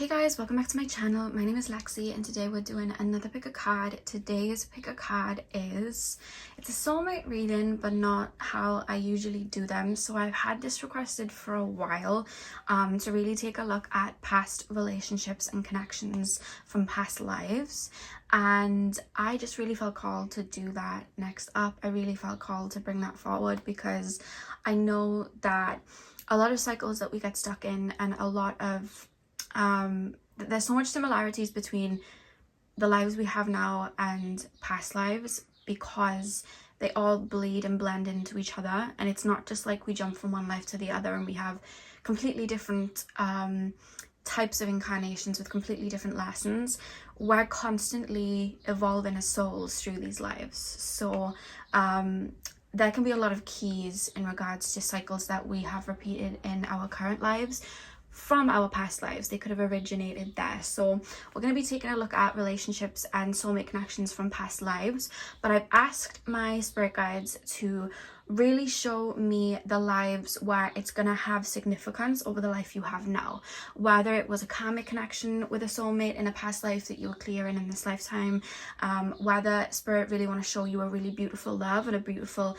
Hey guys, welcome back to my channel. My name is Lexi and today we're doing another pick a card. Today's pick a card it's a soulmate reading, but not how I usually do them. So I've had this requested for a while to really take a look at past relationships and connections from past lives. And I just really felt called to do that next up. I really felt called to bring that forward because I know that a lot of cycles that we get stuck in and a lot of there's so much similarities between the lives we have now and past lives because they all bleed and blend into each other, and it's not just like we jump from one life to the other and we have completely different types of incarnations with completely different lessons. We're constantly evolving as souls through these lives, so there can be a lot of keys in regards to cycles that we have repeated in our current lives from our past lives. They could have originated there. So we're going to be taking a look at relationships and soulmate connections from past lives, but I've asked my spirit guides to really show me the lives where it's going to have significance over the life you have now, whether it was a karmic connection with a soulmate in a past life that you were clearing in this lifetime, whether spirit really want to show you a really beautiful love and a beautiful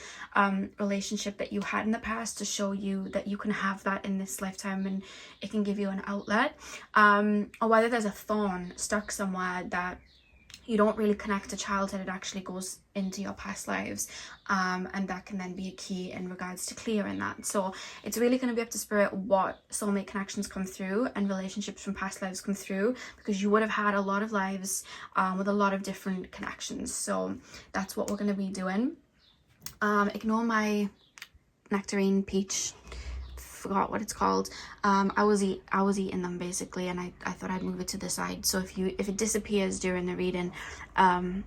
relationship that you had in the past to show you that you can have that in this lifetime and it can give you an outlet, or whether there's a thorn stuck somewhere that you don't really connect to childhood. It actually goes into your past lives, and that can then be a key in regards to clearing that. So it's really going to be up to spirit what soulmate connections come through and relationships from past lives come through, because you would have had a lot of lives with a lot of different connections. So that's what we're going to be doing. Ignore my nectarine peach, forgot what it's called. I was eating them basically, and I thought I'd move it to the side, so if it disappears during the reading, I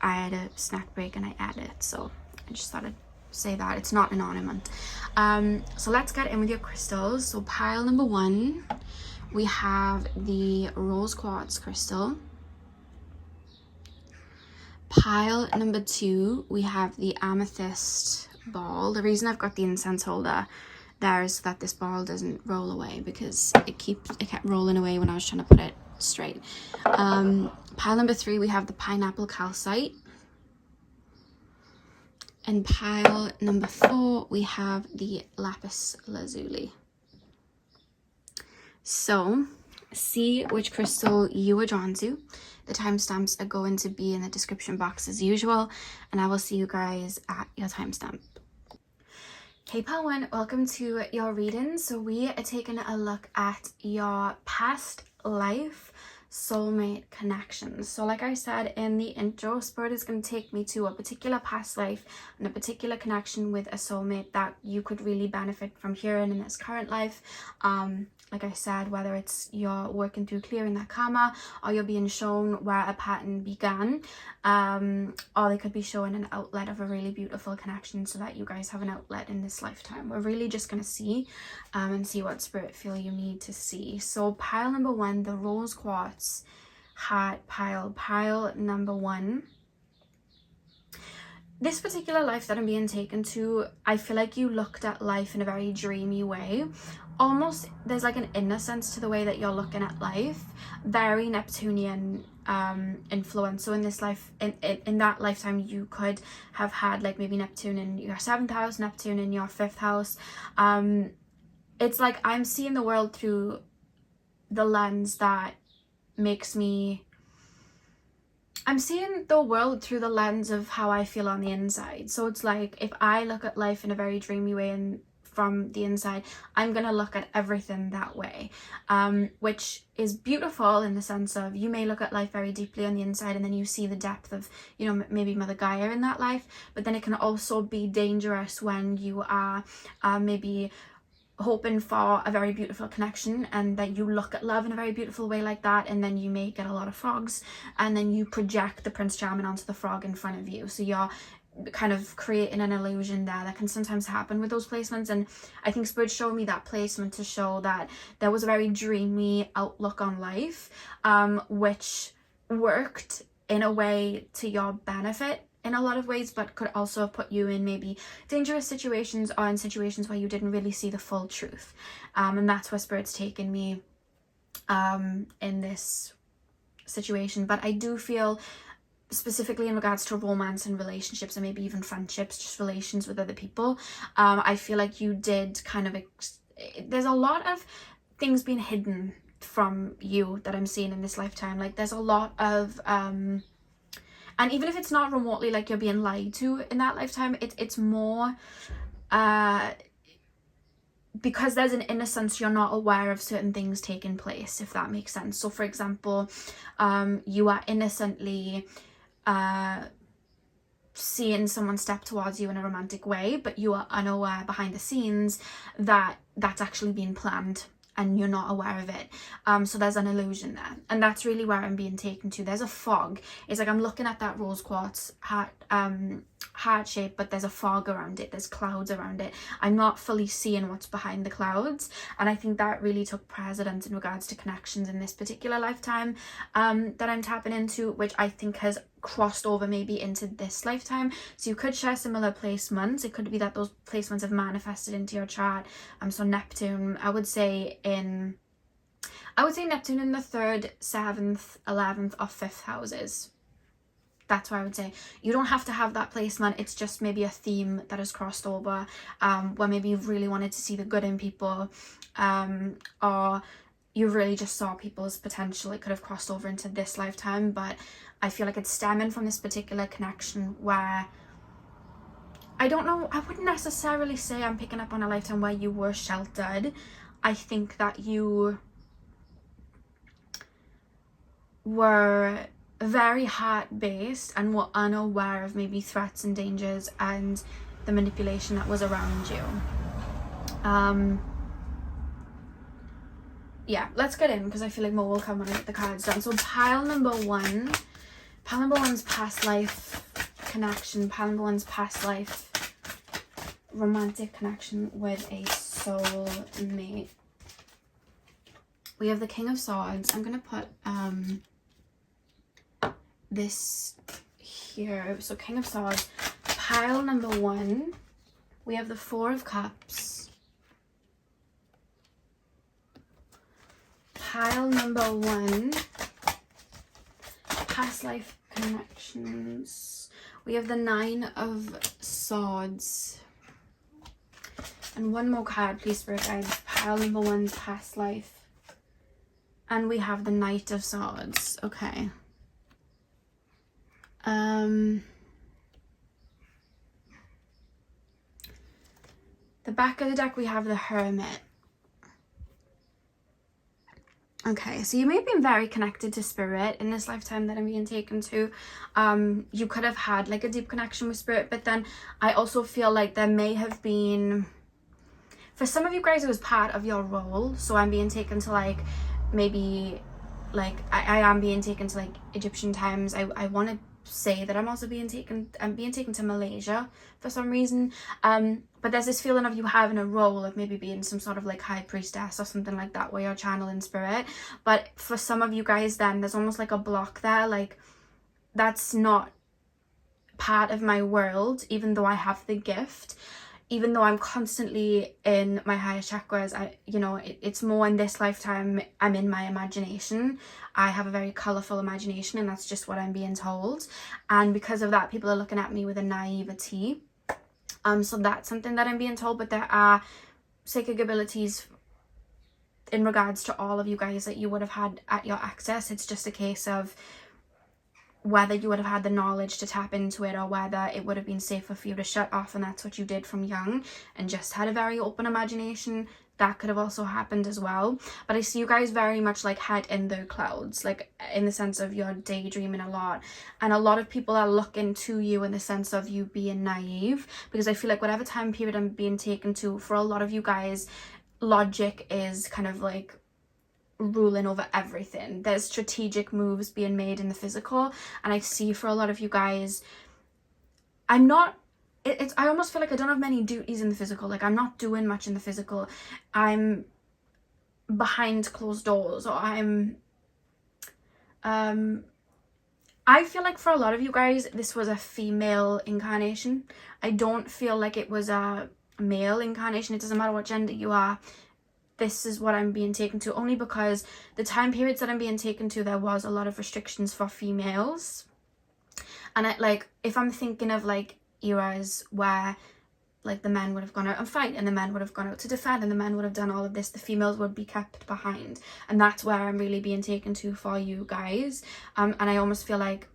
had a snack break and I added it, so I just thought I'd say that it's not an ornament. So let's get in with your crystals. So pile number 1, we have the rose quartz crystal. Pile number 2, we have the amethyst ball. The reason I've got the incense holder there is so that this ball doesn't roll away, because it kept rolling away when I was trying to put it straight. Pile number 3, we have the pineapple calcite. And pile number 4, we have the lapis lazuli. So see which crystal you were drawn to. The timestamps are going to be in the description box as usual, and I will see you guys at your timestamp. Hey pile 1, welcome to your reading. So we are taking a look at your past life soulmate connections. So like I said in the intro, spirit is going to take me to a particular past life and a particular connection with a soulmate that you could really benefit from hearing in this current life. Like I said, whether it's you're working through clearing that karma, or you're being shown where a pattern began, or they could be showing an outlet of a really beautiful connection so that you guys have an outlet in this lifetime. We're really just going to see and see what spirit feel you need to see. So pile number 1, the rose quartz heart pile number 1. This particular life that I'm being taken to, I feel like you looked at life in a very dreamy way. Almost there's like an innocence to the way that you're looking at life, very Neptunian influence. So in this life, in that lifetime, you could have had like maybe Neptune in your 7th house, Neptune in your 5th house. It's like I'm seeing the world through the lens that makes me, I'm seeing the world through the lens of how I feel on the inside. So it's like if I look at life in a very dreamy way and from the inside, I'm gonna look at everything that way, which is beautiful in the sense of you may look at life very deeply on the inside and then you see the depth of, you know, maybe Mother Gaia in that life. But then it can also be dangerous when you are maybe hoping for a very beautiful connection and that you look at love in a very beautiful way like that, and then you may get a lot of frogs and then you project the Prince Charming onto the frog in front of you. So you're kind of creating an illusion there. That can sometimes happen with those placements, and I think spirit showed me that placement to show that there was a very dreamy outlook on life, which worked in a way to your benefit in a lot of ways, but could also put you in maybe dangerous situations or in situations where you didn't really see the full truth. And that's where spirit's taken me in this situation. But I do feel, specifically in regards to romance and relationships, and maybe even friendships, just relations with other people, I feel like you did kind of there's a lot of things being hidden from you that I'm seeing in this lifetime. Like there's a lot of and even if it's not remotely like you're being lied to in that lifetime, it's more because there's an innocence, you're not aware of certain things taking place, if that makes sense. So for example, you are innocently seeing someone step towards you in a romantic way, but you are unaware behind the scenes that that's actually being planned and you're not aware of it. So there's an illusion there, and that's really where I'm being taken to. There's a fog. It's like I'm looking at that rose quartz heart shape, but there's a fog around it, there's clouds around it. I'm not fully seeing what's behind the clouds, and I think that really took precedence in regards to connections in this particular lifetime that I'm tapping into, which I think has crossed over maybe into this lifetime. So you could share similar placements. It could be that those placements have manifested into your chart. So Neptune, I would say Neptune in the 3rd, 7th, 11th or 5th houses. That's why I would say you don't have to have that placement. It's just maybe a theme that has crossed over, where maybe you've really wanted to see the good in people, or you really just saw people's potential. It could have crossed over into this lifetime, but I feel like it's stemming from this particular connection where, I don't know, I wouldn't necessarily say I'm picking up on a lifetime where you were sheltered. I think that you were very heart-based and were unaware of maybe threats and dangers and the manipulation that was around you. Yeah, let's get in, because I feel like more will come when I get the cards done. So pile number one's past life connection, pile number one's past life romantic connection with a soulmate. We have the King of Swords. I'm gonna put this here. So King of Swords, pile number one, we have the Four of Cups. Pile number one, past life connections. We have the Nine of Swords. And one more card, please, Spirit Guides. Pile number one, past life. And we have the Knight of Swords. Okay. The back of the deck, we have the Hermit. Okay, so you may have been very connected to Spirit in this lifetime that I'm being taken to. You could have had like a deep connection with Spirit, but then I also feel like there may have been, for some of you guys, it was part of your role. So I'm being taken to like, maybe like I am being taken to like Egyptian times. I want to say that I'm being taken to Malaysia for some reason, but there's this feeling of you having a role of maybe being some sort of like high priestess or something like that, where you're channeling Spirit. But for some of you guys, then there's almost like a block there, like that's not part of my world, even though I have the gift. Even though I'm constantly in my higher chakras, it's more in this lifetime, I'm in my imagination. I have a very colourful imagination, and that's just what I'm being told. And because of that, people are looking at me with a naivety. So that's something that I'm being told, but there are psychic abilities in regards to all of you guys that you would have had at your access. It's just a case of whether you would have had the knowledge to tap into it, or whether it would have been safer for you to shut off, and that's what you did from young and just had a very open imagination. That could have also happened as well. But I see you guys very much like head in the clouds, like in the sense of you're daydreaming a lot, and a lot of people are looking to you in the sense of you being naive, because I feel like whatever time period I'm being taken to, for a lot of you guys, logic is kind of like ruling over everything. There's strategic moves being made in the physical, and I see for a lot of you guys, I almost feel like I don't have many duties in the physical. Like I'm not doing much in the physical. I'm behind closed doors, or I feel like for a lot of you guys, this was a female incarnation. I don't feel like it was a male incarnation. It doesn't matter what gender you are. this is what I'm being taken to, only because the time periods that I'm being taken to, there was a lot of restrictions for females. And if I'm thinking of like eras where like the men would have gone out and fight, and the men would have gone out to defend, and the men would have done all of this, the females would be kept behind. And that's where I'm really being taken to for you guys. And I almost feel like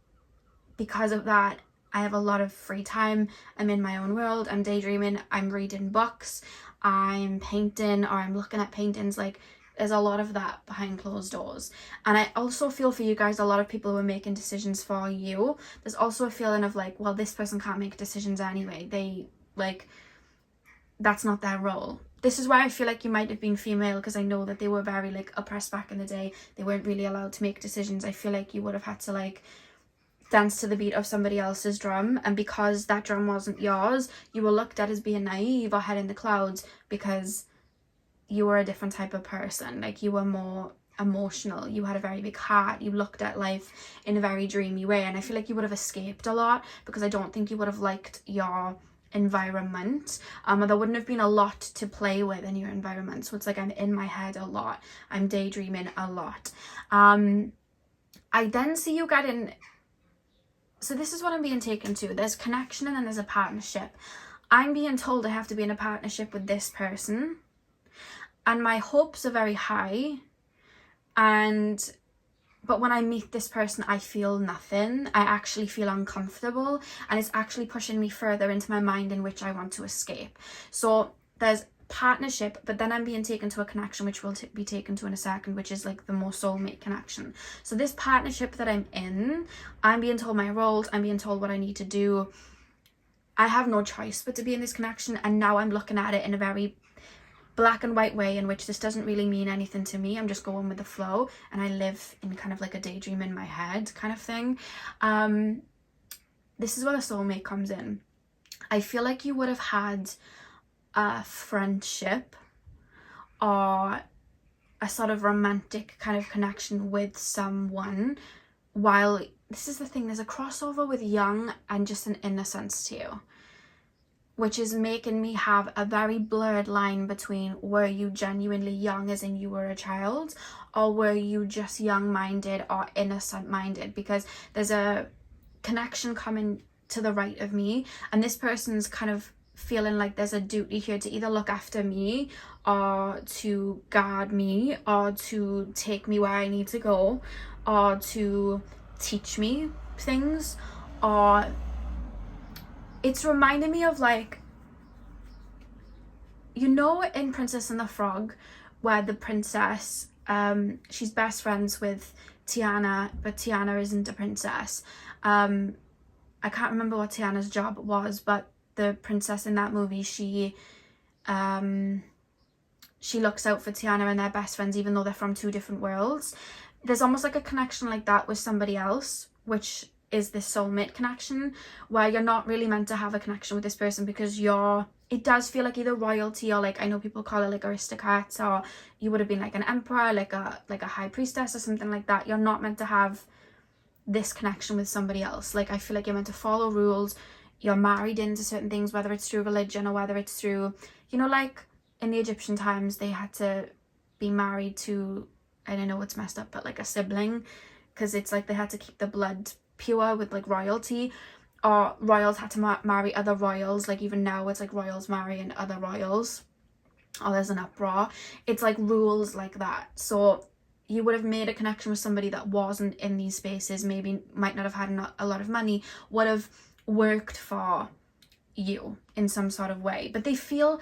because of that, I have a lot of free time. I'm in my own world, I'm daydreaming, I'm reading books, I'm painting, or I'm looking at paintings. Like, there's a lot of that behind closed doors. And I also feel for you guys, a lot of people who are making decisions for you, there's also a feeling of like, well, this person can't make decisions anyway. They, like, that's not their role. This is why I feel like you might have been female, because I know that they were very like oppressed back in the day. They weren't really allowed to make decisions. I feel like you would have had to like dance to the beat of somebody else's drum, and because that drum wasn't yours, you were looked at as being naive or head in the clouds, because you were a different type of person. Like, you were more emotional, you had a very big heart, you looked at life in a very dreamy way. And I feel like you would have escaped a lot, because I don't think you would have liked your environment, or there wouldn't have been a lot to play with in your environment. So it's like I'm in my head a lot, I'm daydreaming a lot. I then see you getting, so this is what I'm being taken to. There's connection, and then there's a partnership. I'm being told I have to be in a partnership with this person, and my hopes are very high, but when I meet this person, I feel nothing. I actually feel uncomfortable, and it's actually pushing me further into my mind in which I want to escape. So there's partnership, but then I'm being taken to a connection, which we'll be taken to in a second, which is like the more soulmate connection. So this partnership that I'm in, I'm being told my roles, I'm being told what I need to do. I have no choice but to be in this connection, and now I'm looking at it in a very black and white way, in which this doesn't really mean anything to me. I'm just going with the flow, and I live in kind of like a daydream in my head kind of thing. This is where the soulmate comes in. I feel like you would have had a friendship or a sort of romantic kind of connection with someone, while this is the thing, there's a crossover with young and just an innocence to you, which is making me have a very blurred line between, were you genuinely young as in you were a child, or were you just young-minded or innocent-minded? Because there's a connection coming to the right of me, and this person's kind of feeling like there's a duty here to either look after me, or to guard me, or to take me where I need to go, or to teach me things. Or it's reminding me of, like, you know, in Princess and the Frog, where the princess, she's best friends with Tiana, but Tiana isn't a princess. I can't remember what Tiana's job was, but the princess in that movie, she looks out for Tiana, and they're best friends even though they're from two different worlds. There's almost like a connection like that with somebody else, which is this soulmate connection, where you're not really meant to have a connection with this person, because it does feel like either royalty, or like, I know people call it like aristocrats, or you would have been like an emperor, like a high priestess or something like that. You're not meant to have this connection with somebody else. Like, I feel like you're meant to follow rules. You're married into certain things, whether it's through religion or whether it's through, you know, like in the Egyptian times, they had to be married to, I don't know, it's messed up, but like a sibling, because it's like they had to keep the blood pure with like royalty, or royals had to marry other royals. Like, even now it's like royals marrying other royals, or there's an uproar. It's like rules like that. So you would have made a connection with somebody that wasn't in these spaces, maybe might not have had a lot of money, would have worked for you in some sort of way. But they feel,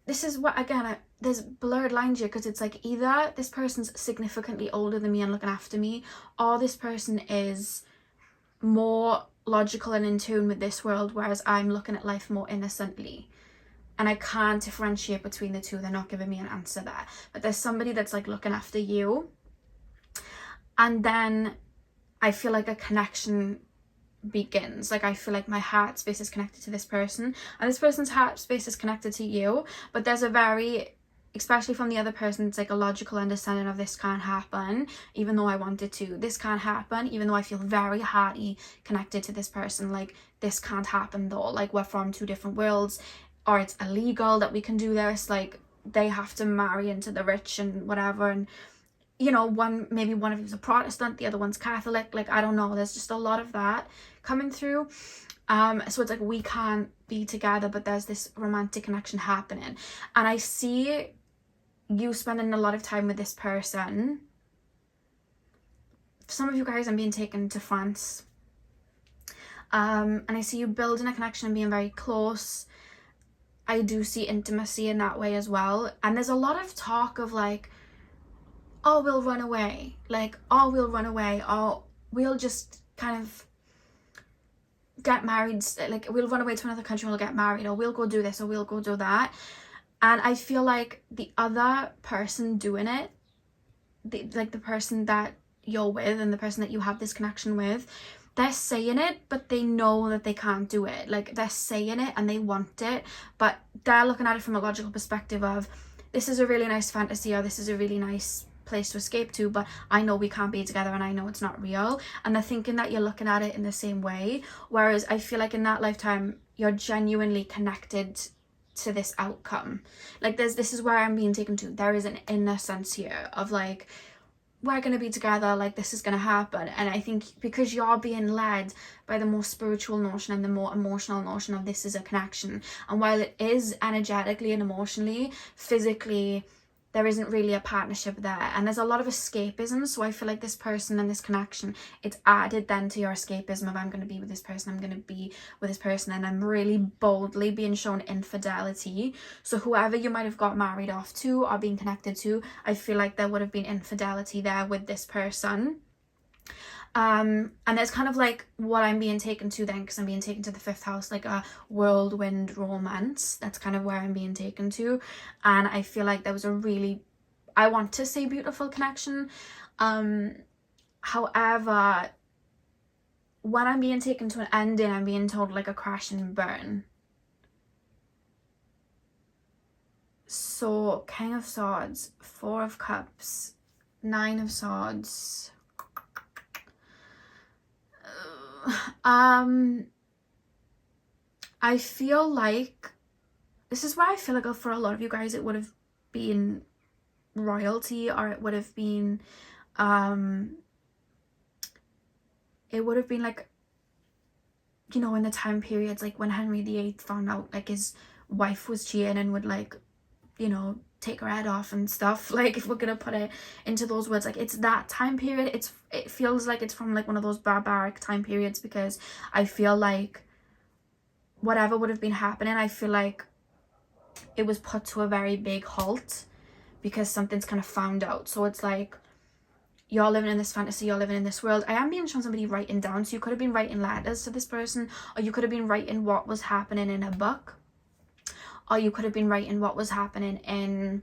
this is what, again, there's blurred lines here, because it's like either this person's significantly older than me and looking after me, or this person is more logical and in tune with this world, whereas I'm looking at life more innocently. And I can't differentiate between the two. They're not giving me an answer there. But there's somebody that's like looking after you, and then I feel like a connection begins. Like, I feel like my heart space is connected to this person, and this person's heart space is connected to you. But there's a very, especially from the other person, it's like a logical understanding of, this can't happen even though I want it to. This can't happen even though I feel very hearty connected to this person. Like, this can't happen though. Like, we're from two different worlds, or it's illegal that we can do this. Like, they have to marry into the rich and whatever, and you know, maybe one of you's a Protestant, the other one's Catholic, like I don't know, there's just a lot of that coming through. So it's like we can't be together, but there's this romantic connection happening, and I see you spending a lot of time with this person. For some of you guys, I'm being taken to France, and I see you building a connection and being very close. I do see intimacy in that way as well, and there's a lot of talk of like, oh, we'll run away, like, oh, we'll run away, or we'll just kind of get married, like we'll run away to another country and we'll get married, or we'll go do this or we'll go do that. And I feel like the other person doing it, the person that you're with and the person that you have this connection with, they're saying it, but they know that they can't do it. Like, they're saying it and they want it, but they're looking at it from a logical perspective of, this is a really nice fantasy, or this is a really nice place to escape to, but I know we can't be together and I know it's not real. And they're thinking that you're looking at it in the same way, whereas I feel like in that lifetime you're genuinely connected to this outcome. Like, this is where I'm being taken to. There is an inner sense here of like, we're going to be together, like this is going to happen. And I think because you're being led by the more spiritual notion and the more emotional notion of this is a connection, and while it is energetically and emotionally, physically there isn't really a partnership there, and there's a lot of escapism. So I feel like this person and this connection, it's added then to your escapism of, I'm going to be with this person, I'm going to be with this person, and I'm really boldly being shown infidelity. So whoever you might have got married off to or being connected to, I feel like there would have been infidelity there with this person. And there's kind of like what I'm being taken to then, because I'm being taken to the 5th house, like a whirlwind romance. That's kind of where I'm being taken to. And I feel like there was a really, I want to say beautiful connection. However, when I'm being taken to an ending, I'm being told like a crash and burn. So King of Swords, 4 of Cups, 9 of Swords. I feel like this is where I feel like for a lot of you guys it would have been royalty, or it would have been like, you know, in the time periods like when Henry VIII found out like his wife was cheating and would like, you know, take her head off and stuff. Like, if we're gonna put it into those words, like it's that time period. It feels like it's from like one of those barbaric time periods, because I feel like whatever would have been happening, I feel like it was put to a very big halt because something's kind of found out. So it's like, you're living in this fantasy, you're living in this world. I am being shown somebody writing down, so you could have been writing letters to this person, or you could have been writing what was happening in a book, or you could have been writing what was happening in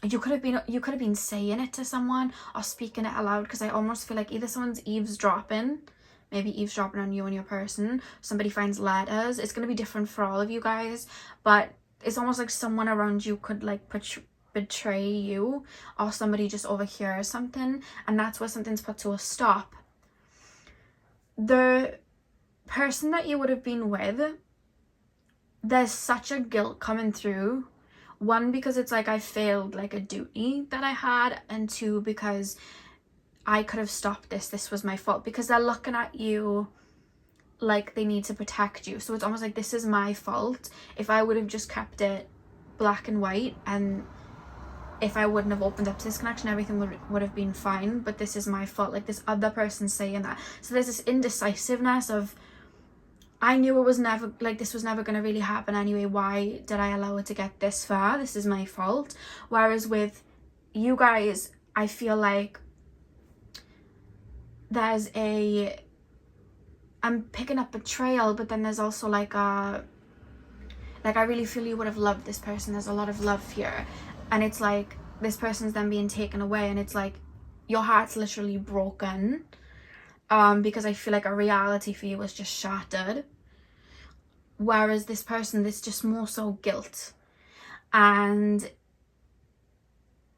you could have been saying it to someone or speaking it aloud, because I almost feel like either someone's eavesdropping on you and your person, somebody finds letters. It's going to be different for all of you guys, but it's almost like someone around you could like betray you, or somebody just overhears something, and that's where something's put to a stop. The person that you would have been with, there's such a guilt coming through. 1, because it's like I failed like a duty that I had, and 2, because I could have stopped this was my fault, because they're looking at you like they need to protect you. So it's almost like, this is my fault. If I would have just kept it black and white, and if I wouldn't have opened up to this connection, everything would have been fine, but this is my fault. Like, this other person saying that. So there's this indecisiveness of, I knew it was never, like, this was never going to really happen anyway. Why did I allow it to get this far? This is my fault. Whereas with you guys, I feel like there's I'm picking up betrayal, but then there's also like I really feel you would have loved this person. There's a lot of love here. And it's like, this person's then being taken away, and it's like, your heart's literally broken. Because I feel like a reality for you was just shattered. Whereas this person, there's just more so guilt. And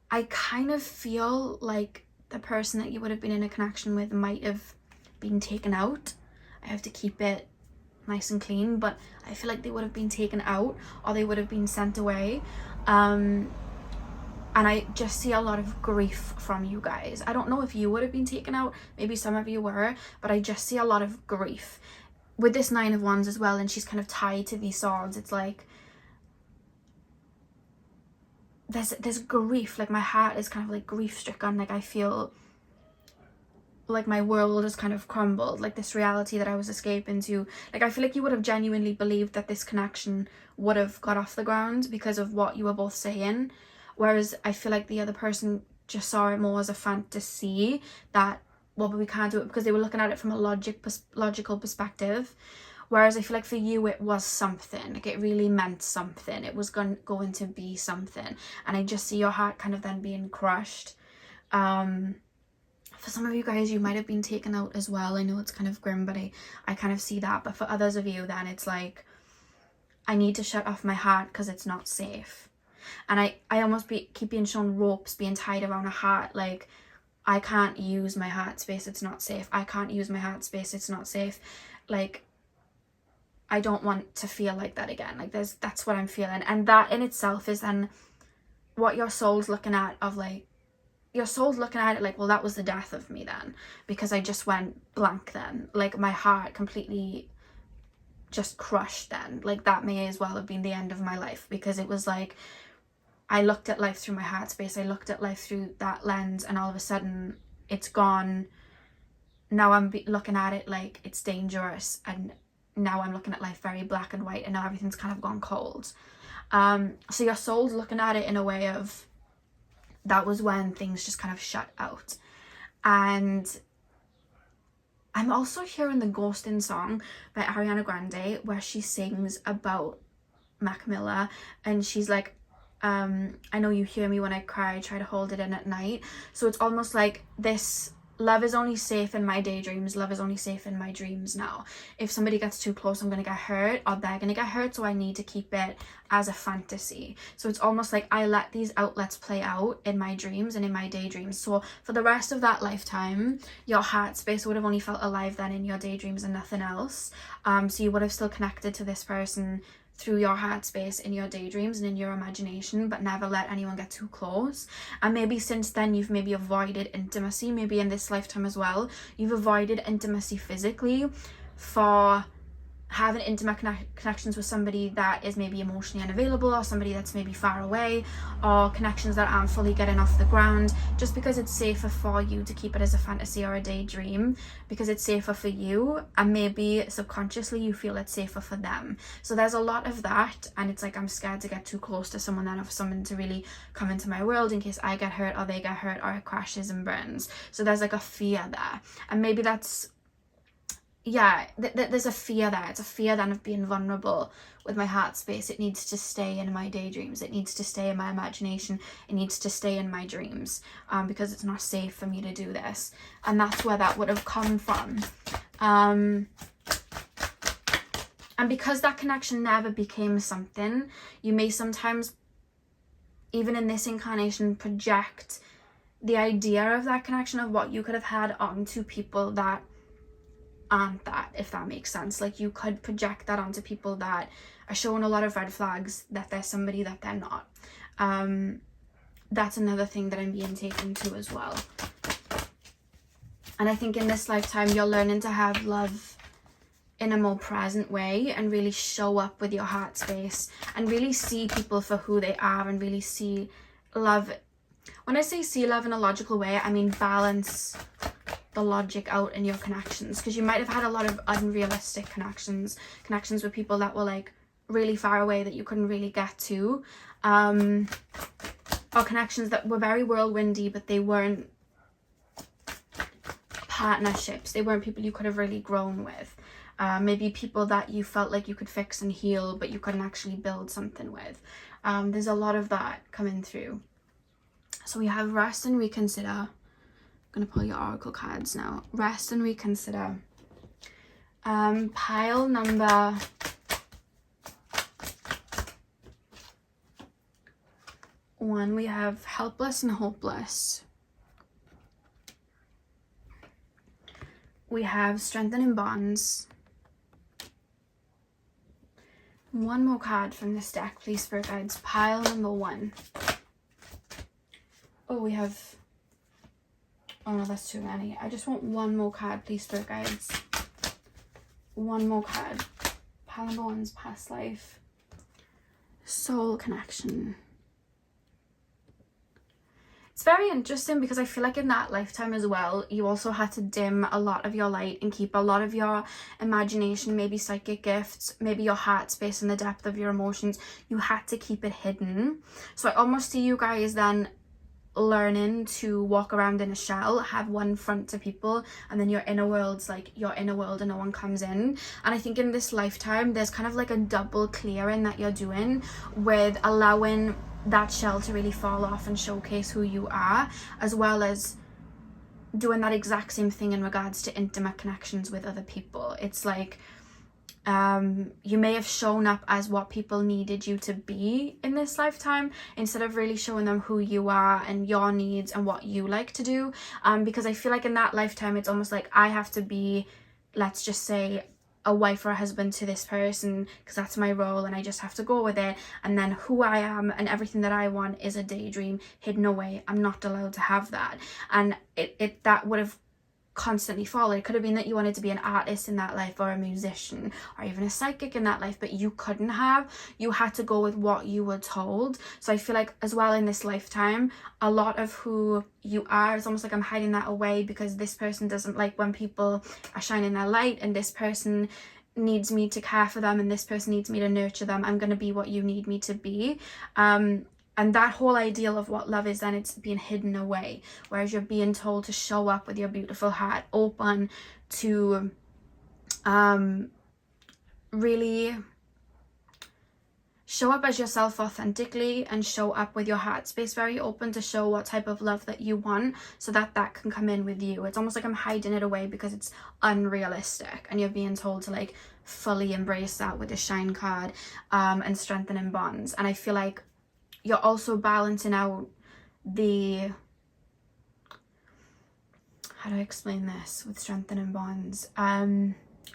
I kind of feel like the person that you would have been in a connection with might have been taken out. I have to keep it nice and clean, but I feel like they would have been taken out or they would have been sent away. And I just see a lot of grief from you guys. I don't know if you would have been taken out, maybe some of you were, but I just see a lot of grief with this Nine of Wands as well, and she's kind of tied to these swords. It's like there's grief, like my heart is kind of like grief stricken, like I feel like my world has kind of crumbled, like this reality that I was escaping to. Like I feel like you would have genuinely believed that this connection would have got off the ground because of what you were both saying, whereas I feel like the other person just saw it more as a fantasy that, well, but we can't do it, because they were looking at it from a logical perspective. Whereas I feel like for you it was something, like it really meant something, it was going to be something, and I just see your heart kind of then being crushed. For some of you guys, you might have been taken out as well. I know it's kind of grim, but I kind of see that. But for others of you, then it's like, I need to shut off my heart because it's not safe. And I almost keep being shown ropes being tied around a heart, like, I can't use my heart space, it's not safe. I can't use my heart space, it's not safe. Like, I don't want to feel like that again. Like, that's what I'm feeling. And that in itself is then what your soul's looking at, of like, your soul's looking at it like, well, that was the death of me then, because I just went blank then. Like, my heart completely just crushed then. Like, that may as well have been the end of my life, because it was like, I looked at life through my heart space, I looked at life through that lens, and all of a sudden it's gone. Now I'm looking at it like it's dangerous, and now I'm looking at life very black and white, and now everything's kind of gone cold. So your soul's looking at it in a way of, that was when things just kind of shut out. And I'm also hearing the Ghosting song by Ariana Grande, where she sings about Mac Miller, and she's like, I know you hear me when I cry, I try to hold it in at night. So it's almost like this, love is only safe in my daydreams, love is only safe in my dreams now. If somebody gets too close, I'm going to get hurt, or they're going to get hurt, so I need to keep it as a fantasy. So it's almost like I let these outlets play out in my dreams and in my daydreams. So for the rest of that lifetime, your heart space would have only felt alive then in your daydreams and nothing else. So you would have still connected to this person through your heart space in your daydreams and in your imagination, but never let anyone get too close. And maybe since then you've maybe avoided intimacy, maybe in this lifetime as well, you've avoided intimacy physically for having intimate connections with somebody that is maybe emotionally unavailable, or somebody that's maybe far away, or connections that aren't fully getting off the ground, just because it's safer for you to keep it as a fantasy or a daydream, because it's safer for you, and maybe subconsciously you feel it's safer for them. So there's a lot of that, and it's like, I'm scared to get too close to someone then, or for someone to really come into my world in case I get hurt or they get hurt or it crashes and burns. So there's like a fear there, and maybe that's, yeah, there's a fear there. It's a fear then of being vulnerable with my heart space. It needs to stay in my daydreams, it needs to stay in my imagination, it needs to stay in my dreams, because it's not safe for me to do this. And that's where that would have come from. And because that connection never became something, you may sometimes, even in this incarnation, project the idea of that connection, of what you could have had onto people that aren't that, if that makes sense. Like, you could project that onto people that are showing a lot of red flags, that they're somebody that they're not. That's another thing that I'm being taken to as well. And I think in this lifetime you're learning to have love in a more present way, and really show up with your heart space, and really see people for who they are, and really see love. When I say see love in a logical way, I mean balance the logic out in your connections, because you might have had a lot of unrealistic connections with people that were like really far away that you couldn't really get to, or connections that were very whirlwindy, but they weren't partnerships, they weren't people you could have really grown with. Maybe people that you felt like you could fix and heal, but you couldn't actually build something with. There's a lot of that coming through. So we have rest and reconsider. I'm going to pull your oracle cards now. Rest and reconsider. Pile number 1, we have helpless and hopeless. We have strengthening bonds. One more card from this deck, please, Spirit Guides. Pile number 1. Oh, we have... Oh no, that's too many. I just want one more card, please, Spirit Guides. One more card. Pile number 1's past life. Soul connection. It's very interesting because I feel like in that lifetime as well, you also had to dim a lot of your light and keep a lot of your imagination, maybe psychic gifts, maybe your heart space and the depth of your emotions. You had to keep it hidden. So I almost see you guys then learning to walk around in a shell, have one front to people, and then your inner world's like your inner world and no one comes in. And I think in this lifetime there's kind of like a double clearing that you're doing with allowing that shell to really fall off and showcase who you are, as well as doing that exact same thing in regards to intimate connections with other people. It's like you may have shown up as what people needed you to be in this lifetime instead of really showing them who you are and your needs and what you like to do, because I feel like in that lifetime it's almost like I have to be, let's just say, a wife or a husband to this person because that's my role and I just have to go with it, and then who I am and everything that I want is a daydream hidden away. I'm not allowed to have that. And it that would have constantly followed. It could have been that you wanted to be an artist in that life or a musician or even a psychic in that life, but you couldn't have. You had to go with what you were told. So I feel like as well in this lifetime, a lot of who you are is almost like I'm hiding that away because this person doesn't like when people are shining their light, and this person needs me to care for them, and this person needs me to nurture them. I'm going to be what you need me to be. And that whole ideal of what love is, then it's being hidden away. Whereas you're being told to show up with your beautiful heart open, to really show up as yourself authentically and show up with your heart space very open to show what type of love that you want, so that that can come in with you. It's almost like I'm hiding it away because it's unrealistic, and you're being told to like fully embrace that with the shine card and strengthening bonds. And I feel like you're also balancing out the, how do I explain this with strengthening bonds?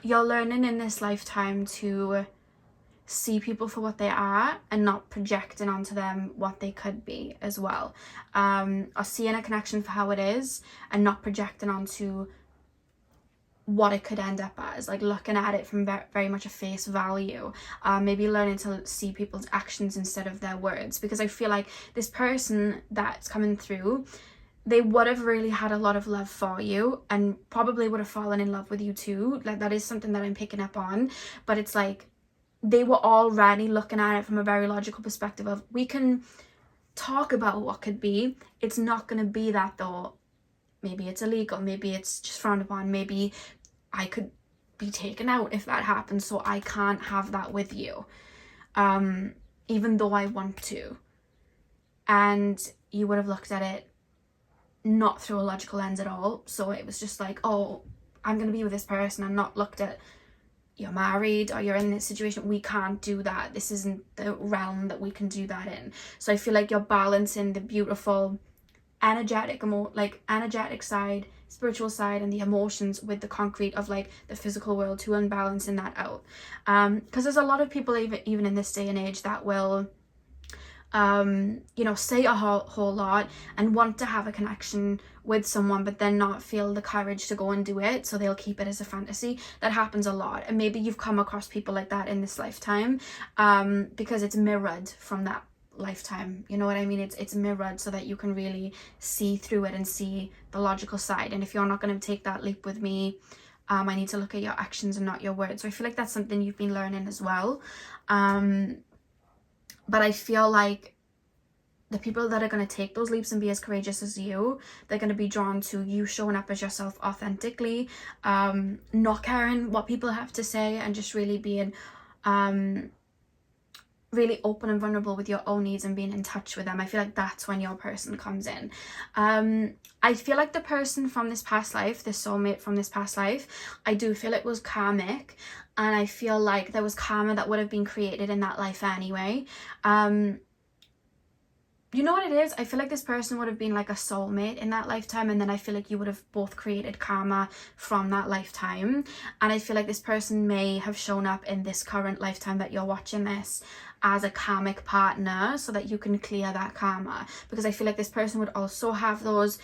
You're learning in this lifetime to see people for what they are and not projecting onto them what they could be as well. Or seeing a connection for how it is and not projecting onto what it could end up as, like looking at it from very much a face value. Maybe learning to see people's actions instead of their words, because I feel like this person that's coming through, they would have really had a lot of love for you and probably would have fallen in love with you too. Like that is something that I'm picking up on, but it's like they were already looking at it from a very logical perspective of, we can talk about what could be, it's not going to be that though. Maybe it's illegal, maybe it's just frowned upon, maybe I could be taken out if that happens, so I can't have that with you, even though I want to. And you would have looked at it not through a logical lens at all. So it was just like, oh, I'm going to be with this person, and not looked at, you're married or you're in this situation, we can't do that. This isn't the realm that we can do that in. So I feel like you're balancing the beautiful energetic side, spiritual side, and the emotions with the concrete of like the physical world, to unbalancing that out. Because there's a lot of people even in this day and age that will say a whole lot and want to have a connection with someone, but then not feel the courage to go and do it, so they'll keep it as a fantasy. That happens a lot, and maybe you've come across people like that in this lifetime, because it's mirrored from that lifetime, you know what I mean? It's mirrored so that you can really see through it and see the logical side. And if you're not going to take that leap with me, I need to look at your actions and not your words. So I feel like that's something you've been learning as well. But I feel like the people that are going to take those leaps and be as courageous as you, they're going to be drawn to you showing up as yourself authentically, not caring what people have to say, and just really being really open and vulnerable with your own needs and being in touch with them. I feel like that's when your person comes in. I feel like the person from this past life, this soulmate from this past life, I do feel it was karmic, and I feel like there was karma that would have been created in that life anyway. you know what it is? I feel like this person would have been like a soulmate in that lifetime, and then I feel like you would have both created karma from that lifetime. And I feel like this person may have shown up in this current lifetime that you're watching this as a karmic partner so that you can clear that karma, because I feel like this person would also have those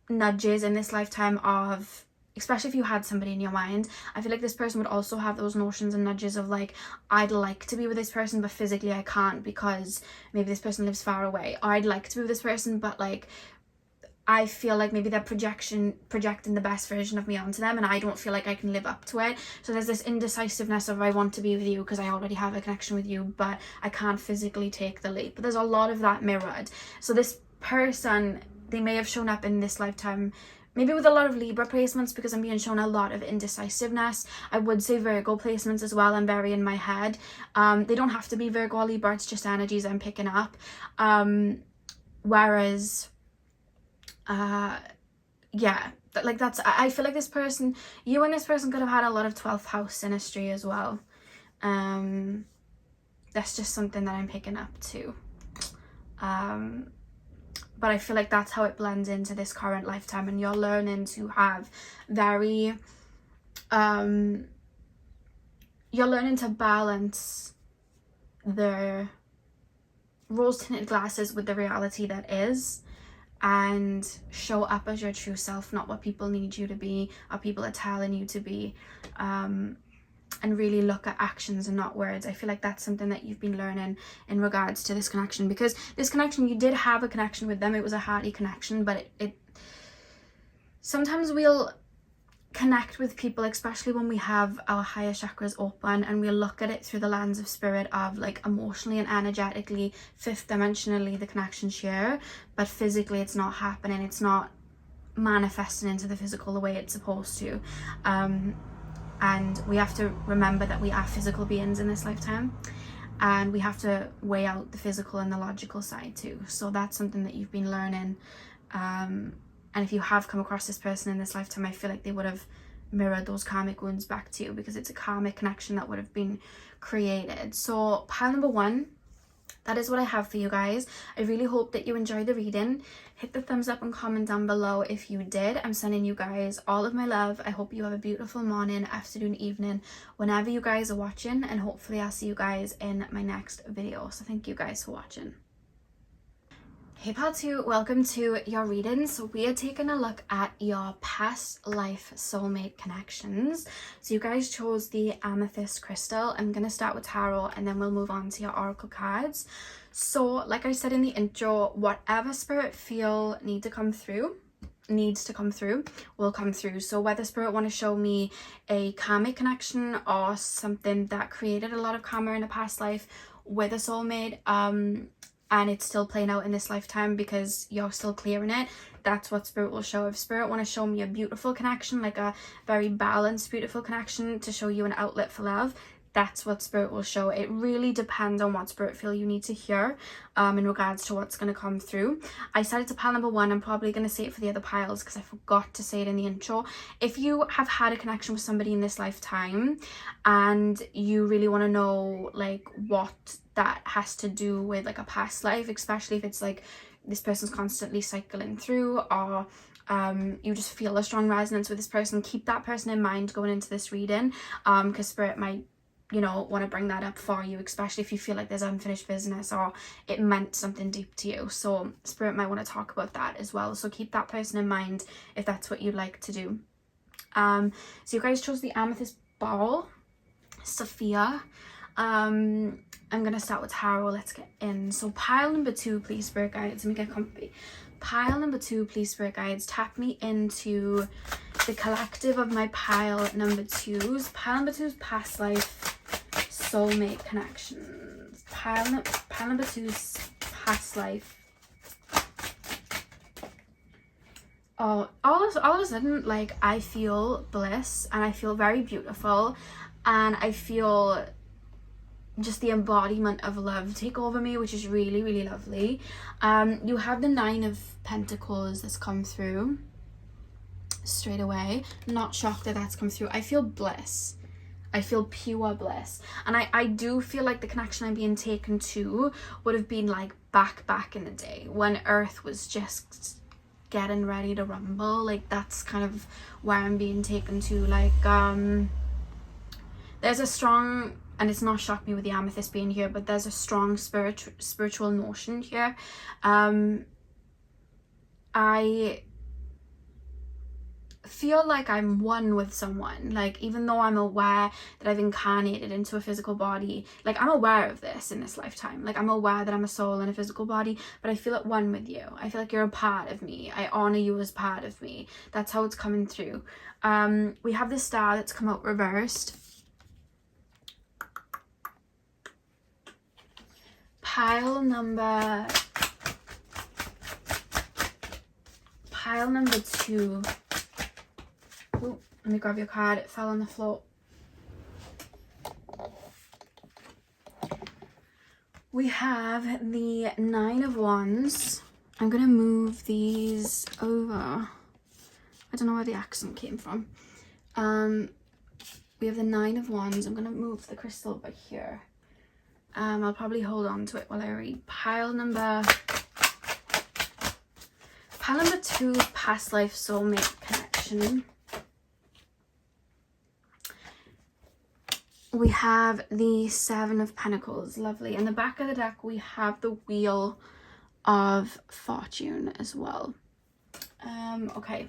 nudges in this lifetime of, especially if you had somebody in your mind, I feel like this person would also have those notions and nudges of like, I'd like to be with this person but physically I can't because maybe this person lives far away, or I'd like to be with this person but like I feel like maybe they're projecting the best version of me onto them and I don't feel like I can live up to it. So there's this indecisiveness of I want to be with you because I already have a connection with you but I can't physically take the leap. But there's a lot of that mirrored. So this person, they may have shown up in this lifetime maybe with a lot of Libra placements, because I'm being shown a lot of indecisiveness. I would say Virgo placements as well, I'm very in my head. They don't have to be Virgo or Libra, it's just energies I'm picking up. Whereas, yeah, like that's, I feel like this person, you and this person could have had a lot of 12th house synastry as well. That's just something that I'm picking up too. But I feel like that's how it blends into this current lifetime, and you're learning to have very, you're learning to balance the rose-tinted glasses with the reality that is, and show up as your true self, not what people need you to be or people are telling you to be, and really look at actions and not words. I feel like that's something that you've been learning in regards to this connection, because this connection, you did have a connection with them, it was a hearty connection, but it sometimes we'll connect with people, especially when we have our higher chakras open, and we'll look at it through the lens of spirit of like emotionally and energetically, fifth dimensionally the connection's here, but physically it's not happening, it's not manifesting into the physical the way it's supposed to. And we have to remember that we are physical beings in this lifetime, and we have to weigh out the physical and the logical side too. So that's something that you've been learning. And if you have come across this person in this lifetime, I feel like they would have mirrored those karmic wounds back to you, because it's a karmic connection that would have been created. So pile number 1, that is what I have for you guys. I really hope that you enjoyed the reading. Hit the thumbs up and comment down below if you did. I'm sending you guys all of my love. I hope you have a beautiful morning, afternoon, evening, whenever you guys are watching, and hopefully I'll see you guys in my next video. So thank you guys for watching. Hey pal 2, welcome to your reading. So we are taking a look at your past life soulmate connections. So you guys chose the amethyst crystal. I'm going to start with tarot and then we'll move on to your oracle cards. So like I said in the intro, whatever spirit feel needs to come through will come through. So whether spirit want to show me a karmic connection or something that created a lot of karma in a past life with a soulmate, and it's still playing out in this lifetime because you're still clearing it, that's what spirit will show. If spirit want to show me a beautiful connection, like a very balanced beautiful connection to show you an outlet for love, that's what spirit will show. It really depends on what spirit feel you need to hear in regards to what's going to come through. I said it to pile number 1. I'm probably going to say it for the other piles because I forgot to say it in the intro. If you have had a connection with somebody in this lifetime and you really want to know like what that has to do with like a past life, especially if it's like this person's constantly cycling through, or you just feel a strong resonance with this person, keep that person in mind going into this reading, because spirit might, you know, want to bring that up for you, especially if you feel like there's unfinished business or it meant something deep to you. So spirit might want to talk about that as well, so keep that person in mind if that's what you'd like to do. So you guys chose the amethyst ball, Sophia. I'm gonna start with tarot. Let's get in. So pile number 2, please spirit guides, let me get comfy. Pile number 2, please spirit guides, tap me into the collective of my pile number 2's. Pile number 2's past life soulmate connections. Pile number 2's past life. Oh, all of a sudden, like, I feel bliss and I feel very beautiful and I feel just the embodiment of love take over me, which is really, really lovely. You have the 9 of Pentacles that's come through straight away. Not shocked that that's come through. I feel bliss. I feel pure bliss. And I do feel like the connection I'm being taken to would have been like back in the day when Earth was just getting ready to rumble. Like, that's kind of where I'm being taken to. Like, there's a strong, and it's not shocked me with the amethyst being here, but there's a strong spiritual notion here. I feel like I'm one with someone. Like, even though I'm aware that I've incarnated into a physical body, like, I'm aware of this in this lifetime. Like, I'm aware that I'm a soul in a physical body, but I feel at one with you. I feel like you're a part of me. I honor you as part of me. That's how it's coming through. We have this star that's come out reversed. Pile number 2. Ooh, let me grab your card. It fell on the floor. We have the 9 of Wands. I'm going to move these over. I don't know where the accent came from. We have the 9 of Wands. I'm going to move the crystal over here. I'll probably hold on to it while I read. Pile number 2, past life soulmate connection. We have the 7 of Pentacles. Lovely. In the back of the deck, we have the Wheel of Fortune as well. Okay.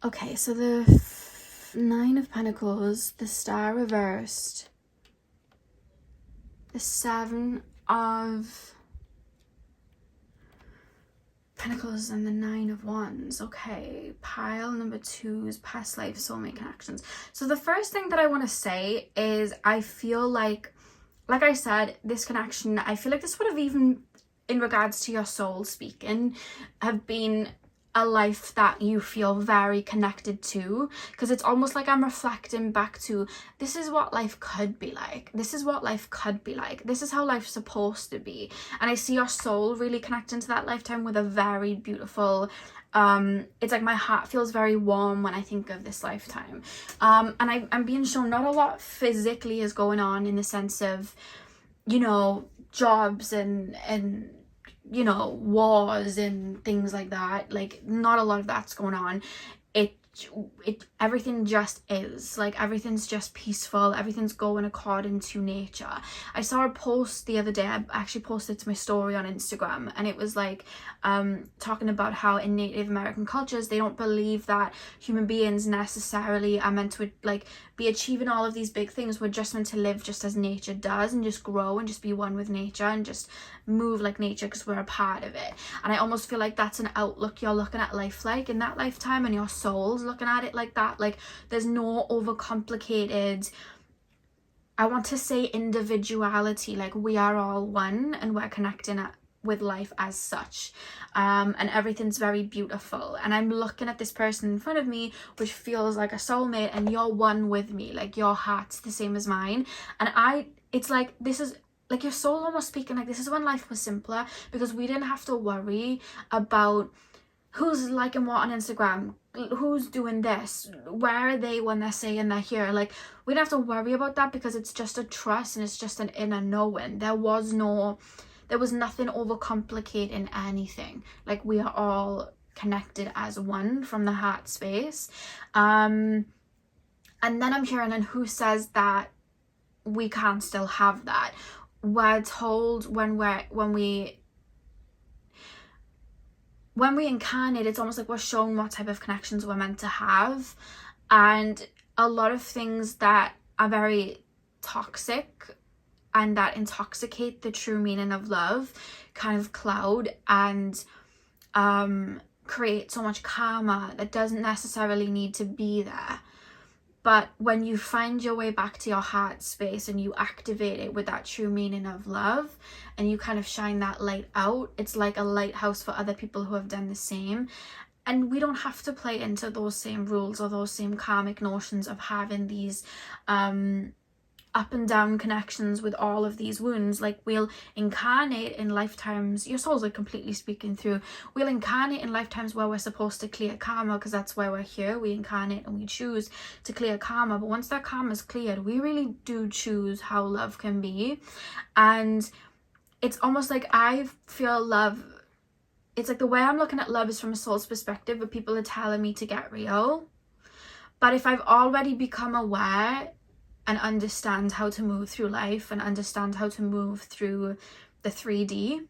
Okay, so the 9 of Pentacles, the Star reversed, the 7 of Pentacles, and the 9 of Wands. Okay, pile number 2 is past life soulmate connections. So the first thing that I want to say is I feel like I said, this connection, I feel like this would have, even in regards to your soul speaking, have been a life that you feel very connected to, because it's almost like I'm reflecting back to, this is what life could be like. This is what life could be like. This is how life's supposed to be. And I see your soul really connecting to that lifetime with a very beautiful, it's like my heart feels very warm when I think of this lifetime. And I'm being shown not a lot physically is going on, in the sense of, you know, jobs and you know, wars and things like that. Like, not a lot of that's going on. Everything just is. Like, everything's just peaceful. Everything's going according to nature. I saw a post the other day. I actually posted to my story on Instagram, and it was like talking about how in Native American cultures, they don't believe that human beings necessarily are meant to, like, be achieving all of these big things. We're just meant to live just as nature does, and just grow and just be one with nature and just move like nature, because we're a part of it. And I almost feel like that's an outlook you're looking at life like in that lifetime, and your soul's looking at it like that. Like, there's no overcomplicated, I want to say, individuality. Like, we are all one, and we're connecting with life as such, and everything's very beautiful. And I'm looking at this person in front of me, which feels like a soulmate, and you're one with me. Like, your heart's the same as mine, and it's like, this is like your soul almost speaking, like, this is when life was simpler, because we didn't have to worry about who's liking what on Instagram, who's doing this, where are they when they're saying they're here. Like, we don't have to worry about that, because it's just a trust, and it's just an inner knowing. There was nothing overcomplicating anything. Like, we are all connected as one from the heart space. And then I'm hearing, and who says that we can't still have that? We're told when we incarnate, it's almost like we're shown what type of connections we're meant to have, and a lot of things that are very toxic and that intoxicate the true meaning of love kind of cloud and create so much karma that doesn't necessarily need to be there. But when you find your way back to your heart space and you activate it with that true meaning of love, and you kind of shine that light out, it's like a lighthouse for other people who have done the same. And we don't have to play into those same rules or those same karmic notions of having these up and down connections with all of these wounds. Like, we'll incarnate in lifetimes, your soul's like completely speaking through, we'll incarnate in lifetimes where we're supposed to clear karma, because that's why we're here. We incarnate and we choose to clear karma, but once that karma is cleared, we really do choose how love can be. And it's almost like I feel love, it's like the way I'm looking at love is from a soul's perspective, but people are telling me to get real. But if I've already become aware and understand how to move through life and understand how to move through the 3D,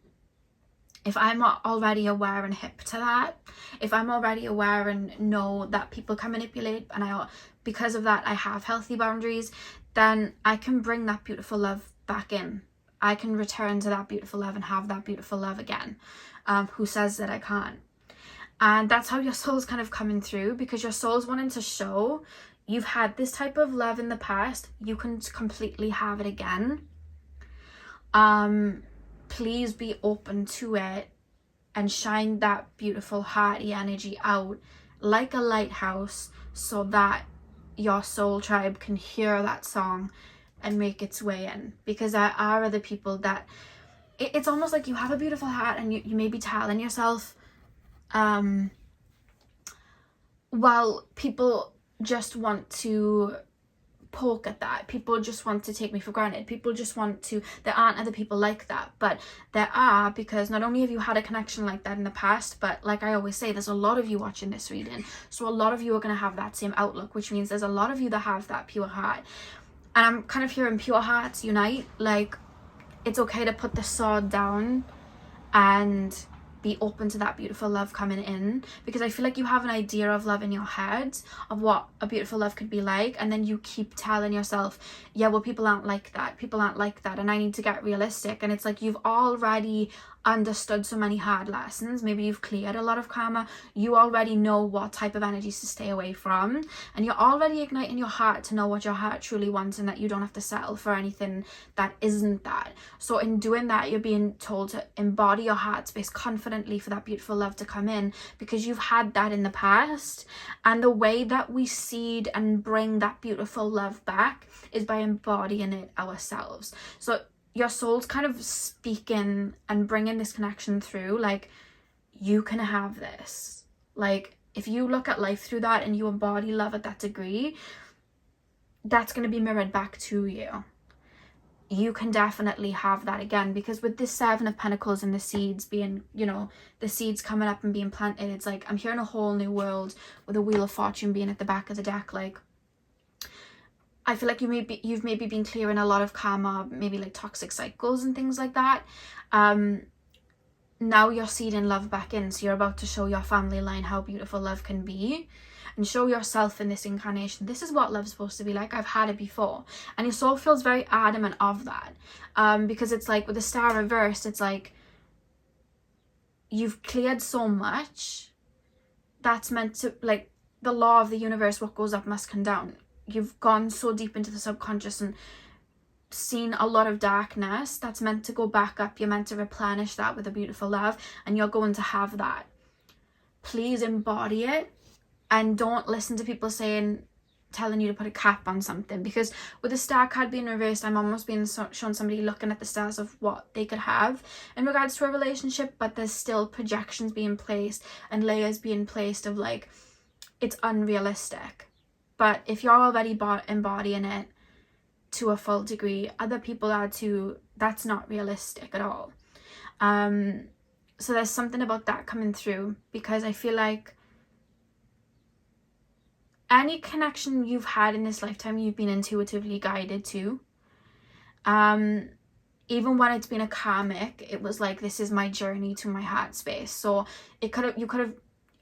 if I'm already aware and hip to that, if I'm already aware and know that people can manipulate, and because of that I have healthy boundaries, then I can bring that beautiful love back in. I can return to that beautiful love and have that beautiful love again. Who says that I can't? And that's how your soul's kind of coming through, because your soul's wanting to show you've had this type of love in the past, you can completely have it again. Please be open to it and shine that beautiful hearty energy out like a lighthouse, so that your soul tribe can hear that song and make its way in. Because there are other people that it's almost like you have a beautiful heart and you may be telling yourself, well, people just want to poke at that, people just want to take me for granted, people just want to, there aren't other people like that. But there are, because not only have you had a connection like that in the past, but like I always say, there's a lot of you watching this reading, so a lot of you are going to have that same outlook, which means there's a lot of you that have that pure heart. And I'm kind of hearing pure hearts unite. Like, it's okay to put the sword down and be open to that beautiful love coming in, because I feel like you have an idea of love in your head of what a beautiful love could be like, and then you keep telling yourself, yeah, well, people aren't like that, and I need to get realistic. And it's like you've already understood so many hard lessons, maybe you've cleared a lot of karma, you already know what type of energies to stay away from, and you're already igniting your heart to know what your heart truly wants, and that you don't have to settle for anything that isn't that. So in doing that, you're being told to embody your heart space confidently for that beautiful love to come in, because you've had that in the past. And the way that we seed and bring that beautiful love back is by embodying it ourselves. So your soul's kind of speaking and bringing this connection through, like, you can have this. Like, if you look at life through that and you embody love at that degree, that's going to be mirrored back to you. You can definitely have that again, because with this 7 of Pentacles and the seeds being, you know, the seeds coming up and being planted, it's like I'm hearing a whole new world with a Wheel of Fortune being at the back of the deck. Like, I feel like you've maybe been clearing a lot of karma, maybe like toxic cycles and things like that. Now you're seeding love back in, so you're about to show your family line how beautiful love can be, and show yourself in this incarnation, this is what love's supposed to be like. I've had it before. And your soul feels very adamant of that, because it's like with the Star reversed, it's like you've cleared so much that's meant to, like, the law of the universe, what goes up must come down. You've gone so deep into the subconscious and seen a lot of darkness that's meant to go back up. You're meant to replenish that with a beautiful love, and you're going to have that. Please embody it, and don't listen to people telling you to put a cap on something, because with the Star card being reversed, I'm almost being shown somebody looking at the stars of what they could have in regards to a relationship, but there's still projections being placed and layers being placed of like, it's unrealistic. But if you're already embodying it to a full degree, other people are too. That's not realistic at all. So there's something about that coming through, because I feel like any connection you've had in this lifetime, you've been intuitively guided to. Even when it's been a karmic, it was like, this is my journey to my heart space. So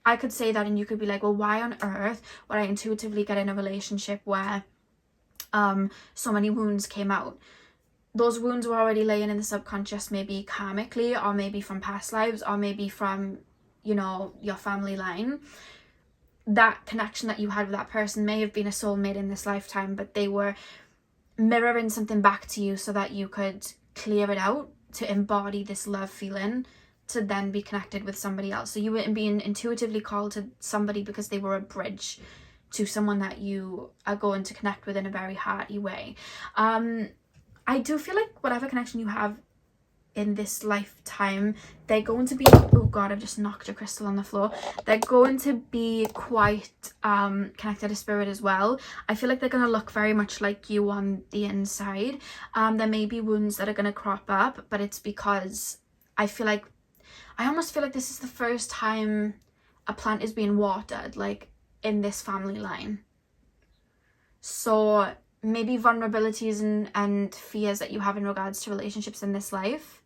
I could say that, and you could be like, well, why on earth would I intuitively get in a relationship where so many wounds came out? Those wounds were already laying in the subconscious, maybe karmically, or maybe from past lives, or maybe from, you know, your family line. That connection that you had with that person may have been a soulmate in this lifetime, but they were mirroring something back to you so that you could clear it out to embody this love feeling, to then be connected with somebody else. So you were being intuitively called to somebody because they were a bridge to someone that you are going to connect with in a very hearty way. I do feel like whatever connection you have in this lifetime, they're going to be, oh god, I've just knocked a crystal on the floor, they're going to be quite connected to spirit as well. I feel like they're going to look very much like you on the inside. There may be wounds that are going to crop up, but it's because I almost feel like this is the first time a plant is being watered, like in this family line. So maybe vulnerabilities and fears that you have in regards to relationships in this life,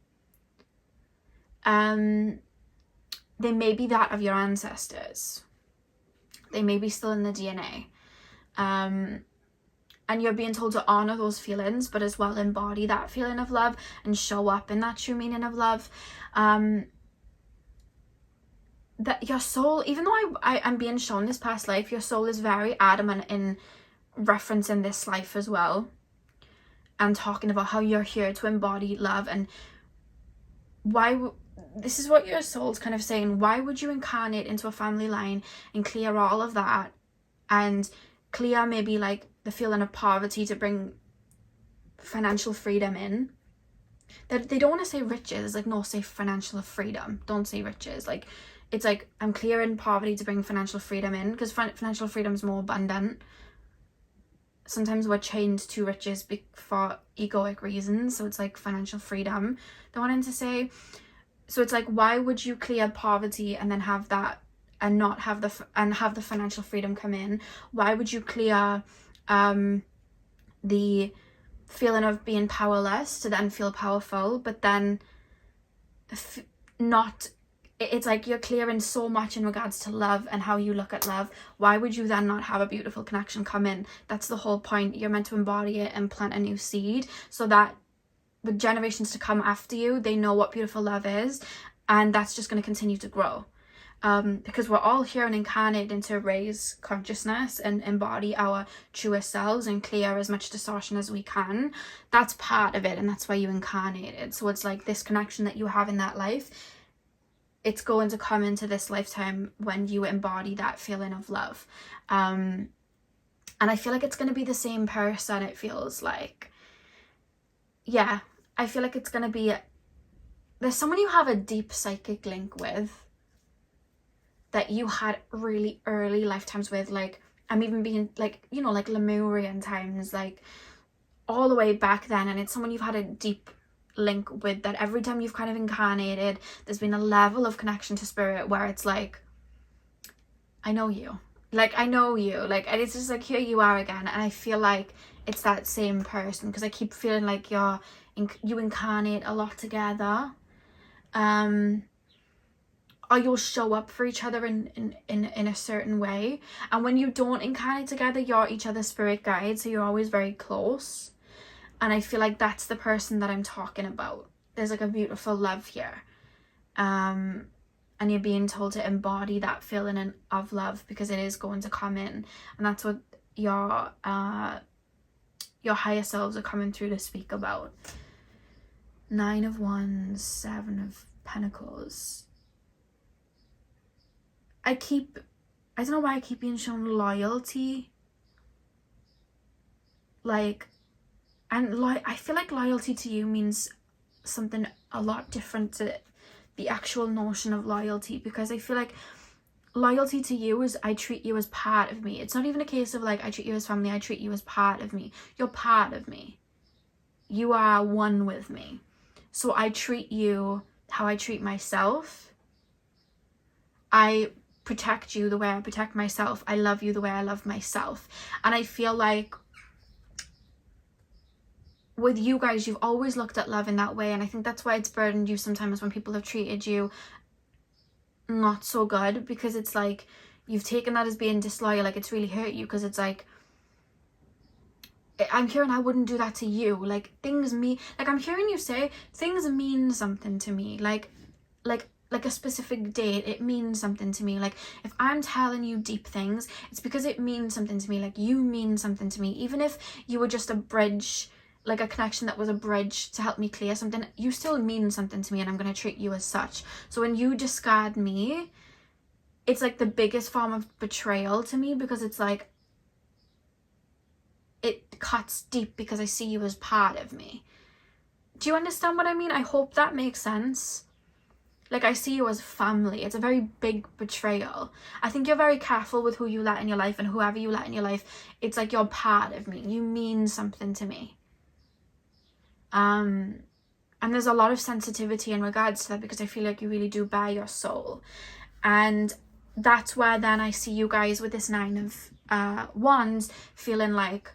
they may be that of your ancestors. They may be still in the DNA. And you're being told to honor those feelings, but as well embody that feeling of love and show up in that true meaning of love. That your soul, even though I'm being shown this past life, your soul is very adamant in referencing this life as well, and talking about how you're here to embody love. And this is what your soul's kind of saying, why would you incarnate into a family line and clear all of that, and clear maybe like the feeling of poverty to bring financial freedom in? That they don't want to say riches. It's like, no, say financial freedom, don't say riches. Like, it's like, I'm clearing poverty to bring financial freedom in, because financial freedom is more abundant. Sometimes we're chained to riches for egoic reasons, so it's like financial freedom they're wanting to say. So it's like, why would you clear poverty and then have that and not have the financial freedom come in? Why would you clear the feeling of being powerless to then feel powerful, but then not? It's like you're clearing so much in regards to love and how you look at love. Why would you then not have a beautiful connection come in? That's the whole point. You're meant to embody it and plant a new seed, so that the generations to come after you, they know what beautiful love is, and that's just going to continue to grow. Because we're all here and incarnated to raise consciousness and embody our truest selves and clear as much distortion as we can. That's part of it, and that's why you incarnated. So it's like this connection that you have in that life, it's going to come into this lifetime when you embody that feeling of love. And I feel like it's going to be the same person, it feels like. Yeah, I feel like it's going to be... There's someone you have a deep psychic link with, that you had really early lifetimes with. Like, I'm even being like, you know, like Lemurian times, like all the way back then. And it's someone you've had a deep link with, that every time you've kind of incarnated, there's been a level of connection to spirit where it's like, I know you, like I know you, like, and it's just like, here you are again. And I feel like it's that same person, because I keep feeling like you incarnate a lot together, or you'll show up for each other in a certain way. And when you don't incarnate together, you're each other's spirit guide, so you're always very close. And I feel like that's the person that I'm talking about. There's like a beautiful love here. And you're being told to embody that feeling of love, because it is going to come in. And that's what your higher selves are coming through to speak about. 9 of Wands, 7 of Pentacles. I don't know why I keep being shown loyalty. Like, I feel like loyalty to you means something a lot different to the actual notion of loyalty, because I feel like loyalty to you is, I treat you as part of me. It's not even a case of like, I treat you as family, I treat you as part of me. You're part of me. You are one with me. So I treat you how I treat myself. I protect you the way I protect myself. I love you the way I love myself. And I feel like with you guys, you've always looked at love in that way, and I think that's why it's burdened you sometimes when people have treated you not so good, because it's like you've taken that as being disloyal, like it's really hurt you, because it's like, I'm hearing I wouldn't do that to you, like things mean, like I'm hearing you say things mean something to me, like a specific date, it means something to me. Like if I'm telling you deep things, it's because it means something to me. Like you mean something to me, even if you were just a bridge, like a connection that was a bridge to help me clear something, you still mean something to me, and I'm going to treat you as such. So when you discard me, it's like the biggest form of betrayal to me, because it's like, it cuts deep, because I see you as part of me. Do you understand what I mean? I hope that makes sense. Like, I see you as family. It's a very big betrayal. I think you're very careful with who you let in your life, and whoever you let in your life, it's like you're part of me. You mean something to me. And there's a lot of sensitivity in regards to that, because I feel like you really do bear your soul. And that's where then I see you guys with this 9 of Wands feeling like,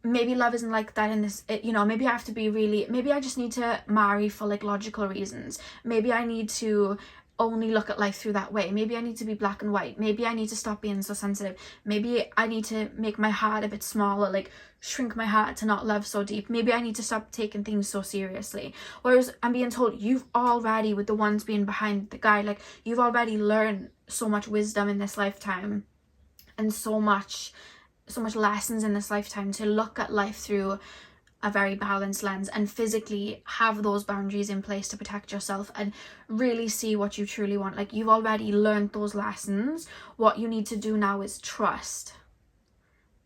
maybe love isn't like that in this, you know, maybe I have to be really, maybe I just need to marry for like logical reasons. Maybe I need to only look at life through that way. Maybe I need to be black and white. Maybe I need to stop being so sensitive. Maybe I need to make my heart a bit smaller, like shrink my heart to not love so deep. Maybe I need to stop taking things so seriously. Whereas I'm being told, you've already, with the ones being behind the guy, like you've already learned so much wisdom in this lifetime, and so much lessons in this lifetime to look at life through a very balanced lens, and physically have those boundaries in place to protect yourself and really see what you truly want. Like, you've already learned those lessons. What you need to do now is trust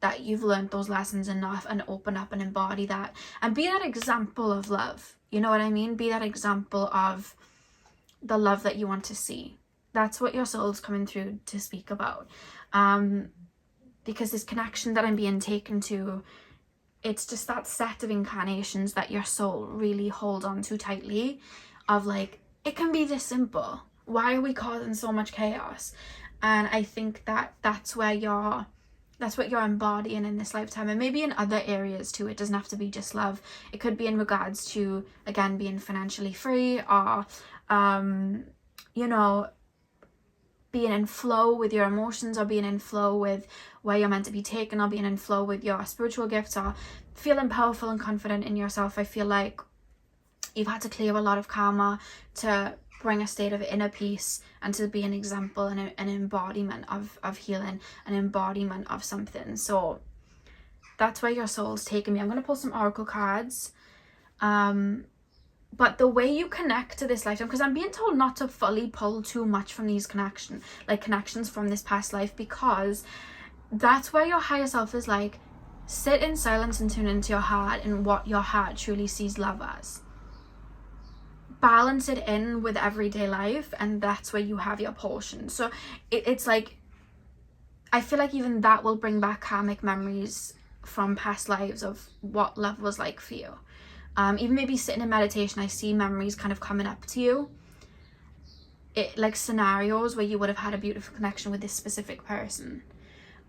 that you've learned those lessons enough, and open up and embody that, and be that example of love. You know what I mean? Be that example of the love that you want to see. That's what your soul's coming through to speak about. Because this connection that I'm being taken to, it's just that set of incarnations that your soul really holds on to tightly, of like, it can be this simple. Why are we causing so much chaos? And I think that that's what you're embodying in this lifetime, and maybe in other areas too. It doesn't have to be just love. It could be in regards to, again, being financially free, or you know, being in flow with your emotions, or being in flow with where you're meant to be taken, or being in flow with your spiritual gifts, or feeling powerful and confident in yourself. I feel like you've had to clear a lot of karma to bring a state of inner peace, and to be an example and an embodiment of healing, an embodiment of something. So that's where your soul's taking me. I'm going to pull some oracle cards. But the way you connect to this lifetime, because I'm being told not to fully pull too much from these connections from this past life, because that's where your higher self is like, sit in silence and tune into your heart and what your heart truly sees love as. Balance it in with everyday life, and that's where you have your portion. So it's like, I feel like even that will bring back karmic memories from past lives of what love was like for you. Even maybe sitting in meditation, I see memories kind of coming up to you. Like scenarios where you would have had a beautiful connection with this specific person.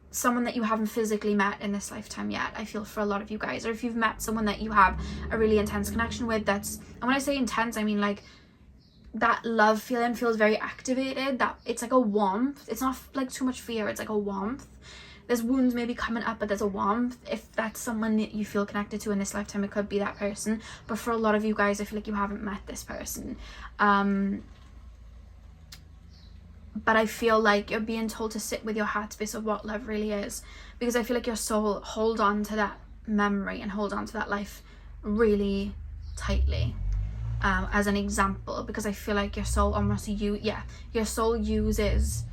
Someone that you haven't physically met in this lifetime yet, I feel, for a lot of you guys. Or if you've met someone that you have a really intense connection with, and when I say intense, I mean like that love feeling feels very activated. That it's like a warmth. It's not like too much fear, it's like a warmth. There's wounds maybe coming up, but there's a warmth. If that's someone that you feel connected to in this lifetime, it could be that person. But for a lot of you guys, I feel like you haven't met this person. But I feel like you're being told to sit with your heart space of what love really is. Because I feel like your soul hold on to that memory and hold on to that life really tightly. As an example, because I feel like your soul your soul uses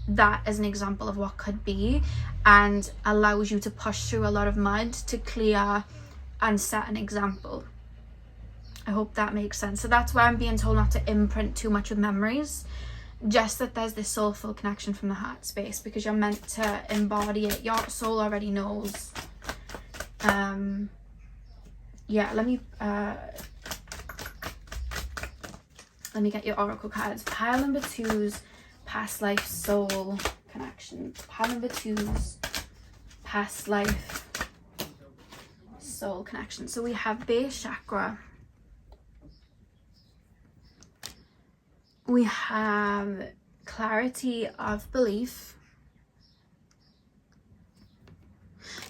that as an example of what could be, and allows you to push through a lot of mud to clear and set an example. I hope that makes sense. So that's why I'm being told not to imprint too much with memories, just that there's this soulful connection from the heart space, because you're meant to embody it. Your soul already knows. Let me get your oracle cards. Pile number 2's past life soul connection. Pile number 2's past life soul connection. So we have base chakra. We have clarity of belief.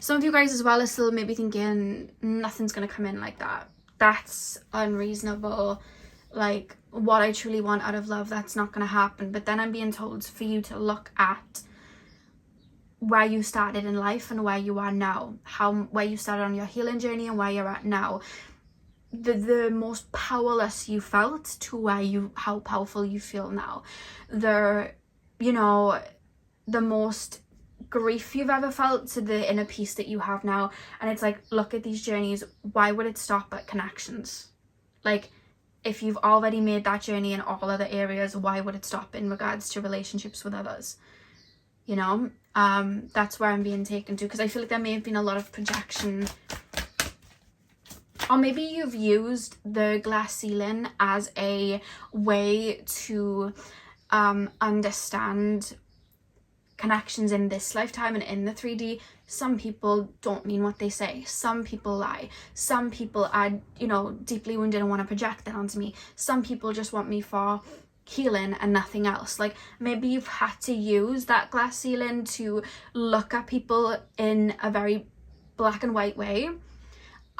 Some of you guys as well are still maybe thinking nothing's going to come in like that. That's unreasonable. Like, what I truly want out of love, that's not going to happen. But then I'm being told for you to look at where you started in life and where you are now. Where you started on your healing journey and where you're at now. The most powerless you felt to how powerful you feel now. The most grief you've ever felt to the inner peace that you have now. And it's like, look at these journeys. Why would it stop at connections? Like, if you've already made that journey in all other areas, why would it stop in regards to relationships with others? You know, that's where I'm being taken to, because I feel like there may have been a lot of projection. Or maybe you've used the glass ceiling as a way to understand connections in this lifetime and in the 3D. Some people don't mean what they say. Some people lie. Some people are, you know, deeply wounded and want to project that onto me. Some people just want me for healing and nothing else. Like, maybe you've had to use that glass ceiling to look at people in a very black and white way.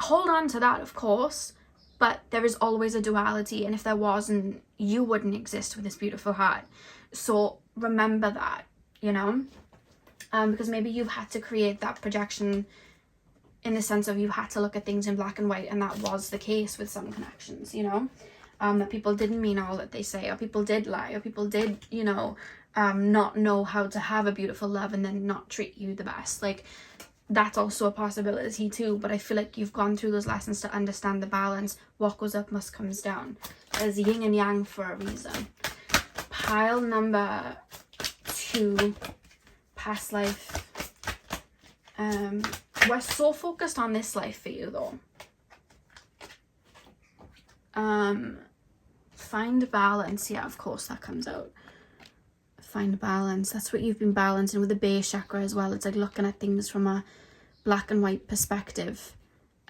Hold on to that, of course, but there is always a duality, and if there wasn't, you wouldn't exist with this beautiful heart. So remember that, you know, because maybe you've had to create that projection in the sense of you've had to look at things in black and white, and that was the case with some connections, you know, that people didn't mean all that they say, or people did lie, or people did, you know, not know how to have a beautiful love and then not treat you the best. Like, that's also a possibility too, but I feel like you've gone through those lessons to understand the balance. What goes up must comes down. There's yin and yang for a reason. Pile number 2, past life. We're so focused on this life for you though. Find balance. Yeah, of course that comes out. Find balance. That's what you've been balancing with the base chakra as well. It's like looking at things from a black and white perspective.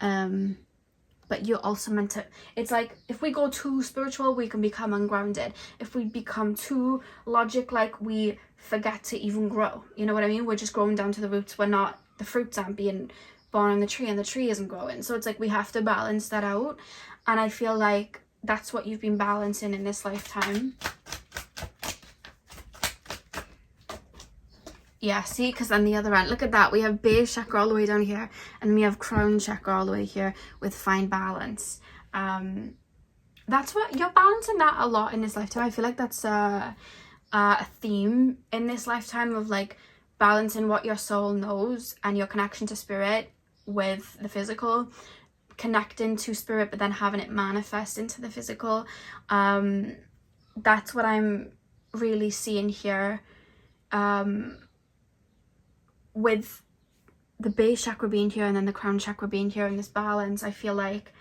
But you're also meant to, it's like, if we go too spiritual, we can become ungrounded. If we become too logic, like, we forget to even grow. You know what I mean? We're just growing down to the roots. We're not, the fruits aren't being born on the tree, and the tree isn't growing. So it's like, we have to balance that out. And I feel like that's what you've been balancing in this lifetime. Yeah, see, because on the other end, look at that. We have base chakra all the way down here, and then we have crown chakra all the way here with find balance. That's what, you're balancing that a lot in this lifetime. I feel like that's a theme in this lifetime of, like, balancing what your soul knows and your connection to spirit with the physical, connecting to spirit, but then having it manifest into the physical. That's what I'm really seeing here. With the base chakra being here and then the crown chakra being here in this balance, I feel like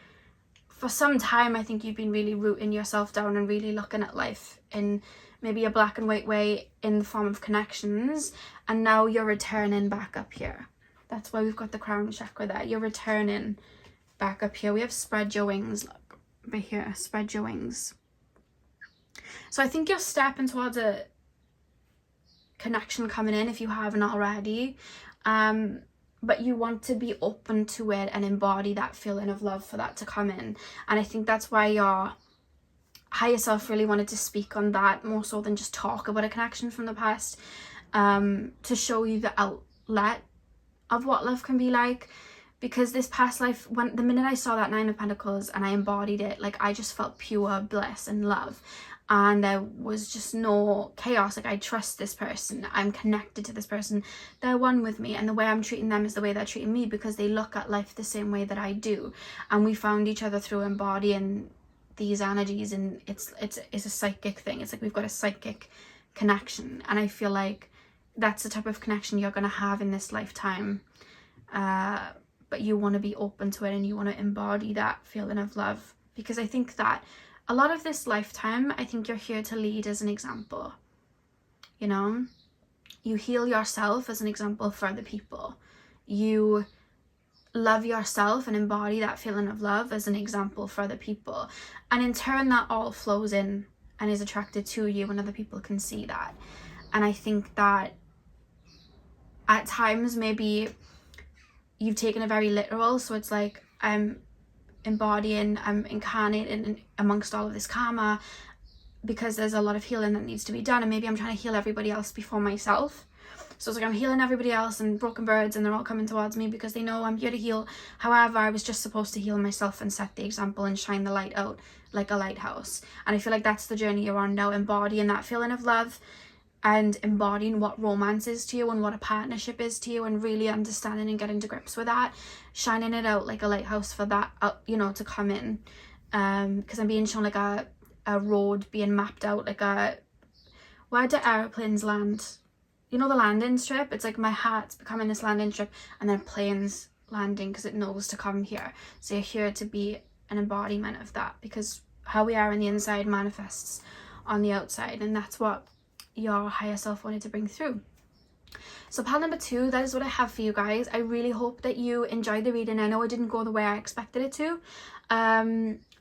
for some time, I think you've been really rooting yourself down and really looking at life in maybe a black and white way in the form of connections, and now you're returning back up here. That's why we've got the crown chakra there. You're returning back up here. We have spread your wings, look, right here, spread your wings. So I think you're stepping towards a connection coming in if you haven't already, but you want to be open to it and embody that feeling of love for that to come in. And I think that's why your higher self really wanted to speak on that more so than just talk about a connection from the past, to show you the outlet of what love can be like. Because this past life, when the minute I saw that 9 of Pentacles and I embodied it, like, I just felt pure bliss and love. And there was just no chaos. Like, I trust this person, I'm connected to this person, they're one with me, and the way I'm treating them is the way they're treating me, because they look at life the same way that I do. And we found each other through embodying these energies, and it's a psychic thing. It's like we've got a psychic connection, and I feel like that's the type of connection you're going to have in this lifetime. But you want to be open to it, and you want to embody that feeling of love, because I think that a lot of this lifetime, I think you're here to lead as an example. You know, you heal yourself as an example for other people. You love yourself and embody that feeling of love as an example for other people. And in turn, that all flows in and is attracted to you, and other people can see that. And I think that at times, maybe you've taken it very literal. So it's like, I'm embodying, I'm incarnating amongst all of this karma, because there's a lot of healing that needs to be done, and maybe I'm trying to heal everybody else before myself. So it's like I'm healing everybody else and broken birds, and they're all coming towards me because they know I'm here to heal. However, I was just supposed to heal myself and set the example and shine the light out like a lighthouse. And I feel like that's the journey you're on now, embodying that feeling of love, and embodying what romance is to you and what a partnership is to you, and really understanding and getting to grips with that, shining it out like a lighthouse for that, you know, to come in. Because I'm being shown like a road being mapped out, like where do airplanes land? You know, the landing strip? It's like my heart's becoming this landing strip, and then planes landing because it knows to come here. So you're here to be an embodiment of that, because how we are on the inside manifests on the outside, and that's what your higher self wanted to bring through. So pile number 2, that is what I have for you guys. I really hope that you enjoyed the reading. I know it didn't go the way I expected it to,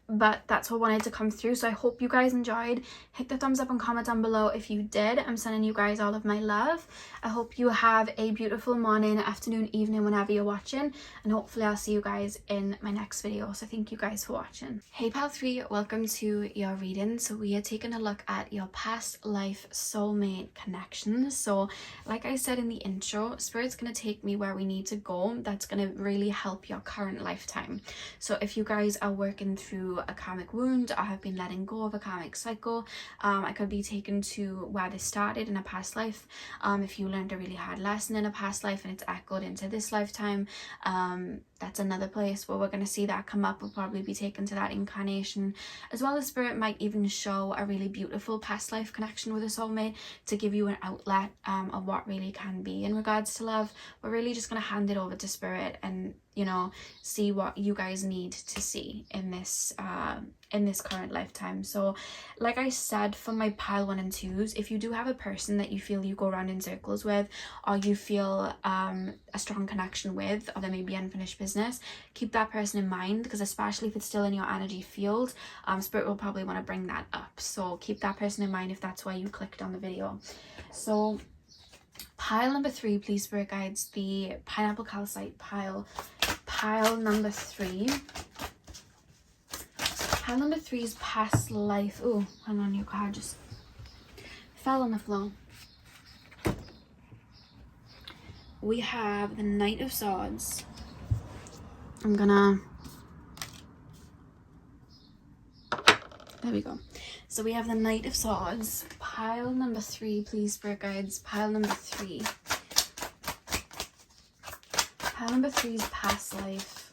but that's what wanted to come through. So I hope you guys enjoyed. Hit the thumbs up and comment down below if you did. I'm sending you guys all of my love. I hope you have a beautiful morning, afternoon, evening, whenever you're watching, and hopefully I'll see you guys in my next video. So thank you guys for watching. Hey pile 3, welcome to your reading. So we are taking a look at your past life soulmate connections. So like I said in the intro, Spirit's going to take me where we need to go. That's going to really help your current lifetime. So if you guys are working through a karmic wound or have been letting go of a karmic cycle, I could be taken to where this started in a past life. If you learned a really hard lesson in a past life and it's echoed into this lifetime, that's another place where we're going to see that come up. We'll probably be taken to that incarnation, as well as Spirit might even show a really beautiful past life connection with a soulmate to give you an outlet of what really can be in regards to love. We're really just going to hand it over to Spirit and, you know, see what you guys need to see in this current lifetime. So like I said, for my pile 1 and 2s, if you do have a person that you feel you go around in circles with, or you feel a strong connection with, or there may be unfinished business, keep that person in mind, because especially if it's still in your energy field, Spirit will probably want to bring that up. So keep that person in mind if that's why you clicked on the video. So pile number 3, please, Spirit guides, the pineapple calcite pile number 3. Pile number 3 is past life. Oh, hang on, your card just fell on the floor. We have the Knight of Swords. There we go. So we have the Knight of Swords. Pile number 3, please, Spirit guides. Pile number 3. Pile number 3 is past life.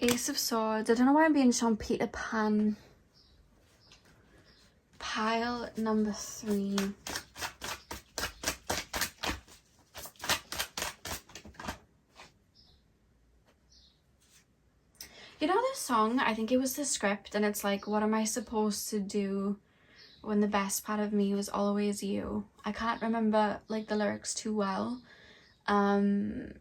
Ace of Swords. I don't know why I'm being shown Peter Pan. Pile number 3. You know this song? I think it was the script, and it's like, what am I supposed to do when the best part of me was always you? I can't remember like the lyrics too well. And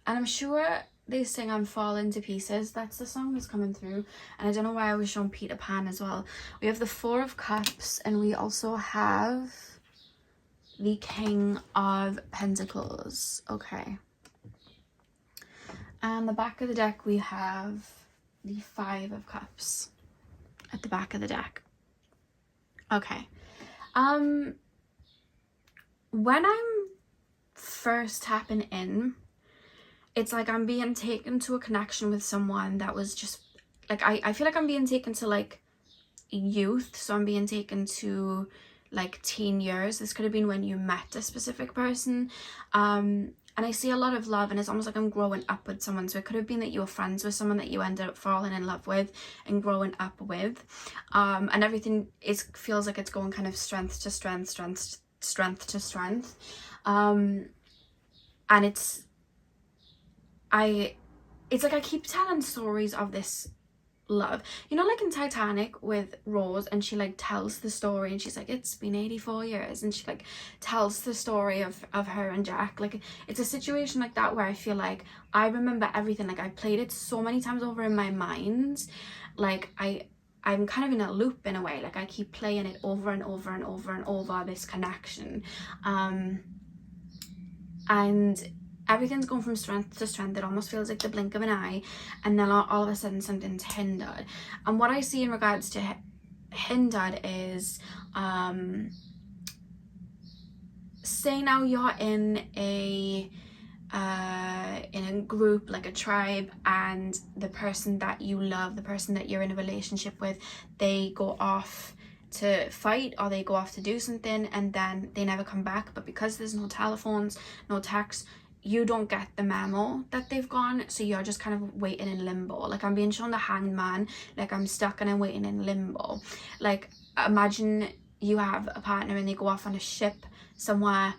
I'm sure they sing I'm falling to pieces. That's the song that's coming through. And I don't know why I was shown Peter Pan as well. We have the 4 of Cups, and we also have the King of Pentacles. Okay. And the back of the deck, we have the 5 of Cups at the back of the deck. Okay. When I'm first tapping in, it's like I'm being taken to a connection with someone that was just like, I feel like I'm being taken to like youth. So I'm being taken to like teen years. This could have been when you met a specific person. And I see a lot of love, and it's almost like I'm growing up with someone. So it could have been that you were friends with someone that you ended up falling in love with and growing up with. And everything feels like it's going kind of strength to strength, strength to strength. And it's like I keep telling stories of this love, you know, like in Titanic with Rose, and she like tells the story, and she's like, it's been 84 years, and she like tells the story of her and Jack. Like, it's a situation like that where I feel like I remember everything. Like, I played it so many times over in my mind. Like, I'm kind of in a loop in a way. Like, I keep playing it over and over and over and over, this connection, and everything's going from strength to strength. It almost feels like the blink of an eye, and then all of a sudden something's hindered. And what I see in regards to hindered is, say now you're in a in a group, like a tribe, and the person that you love, the person that you're in a relationship with, they go off to fight or they go off to do something and then they never come back. But because there's no telephones, no texts, you don't get the memo that they've gone, so you're just kind of waiting in limbo. Like, I'm being shown the Hanged Man, like I'm stuck and I'm waiting in limbo. Like, imagine you have a partner and they go off on a ship somewhere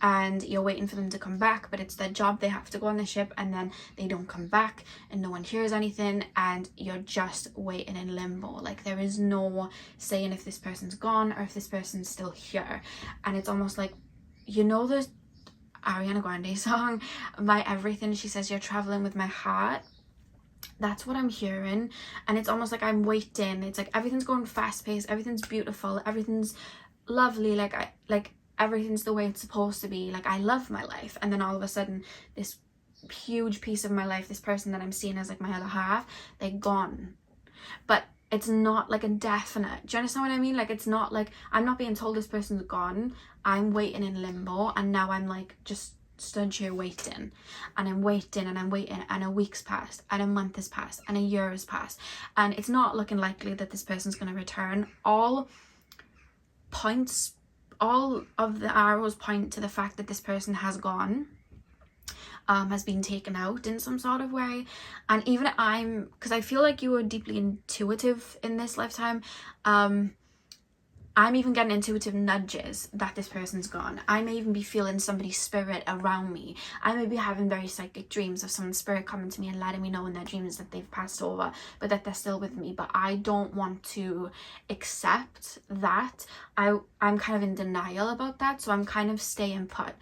and you're waiting for them to come back, but it's their job, they have to go on the ship, and then they don't come back and no one hears anything and you're just waiting in limbo. Like, there is no saying if this person's gone or if this person's still here. And it's almost like, you know, the Ariana Grande song, My Everything, she says, "You're traveling with my heart." That's what I'm hearing. And it's almost like I'm waiting. It's like everything's going fast paced, everything's beautiful, everything's lovely, like everything's the way it's supposed to be. Like, I love my life, and then all of a sudden this huge piece of my life, this person that I'm seeing as like my other half, they're gone. But it's not like a definite. Do you understand what I mean? Like, it's not like I'm not being told this person's gone. I'm waiting in limbo, and now I'm like just stood here waiting, and I'm waiting and I'm waiting, and a week's passed and a month has passed and a year has passed, and it's not looking likely that this person's going to return. All of the arrows point to the fact that this person has gone, has been taken out in some sort of way. And even because I feel like you were deeply intuitive in this lifetime, I'm even getting intuitive nudges that this person's gone. I may even be feeling somebody's spirit around me. I may be having very psychic dreams of someone's spirit coming to me and letting me know in their dreams that they've passed over, but that they're still with me. But I don't want to accept that. I'm kind of in denial about that, so I'm kind of staying put.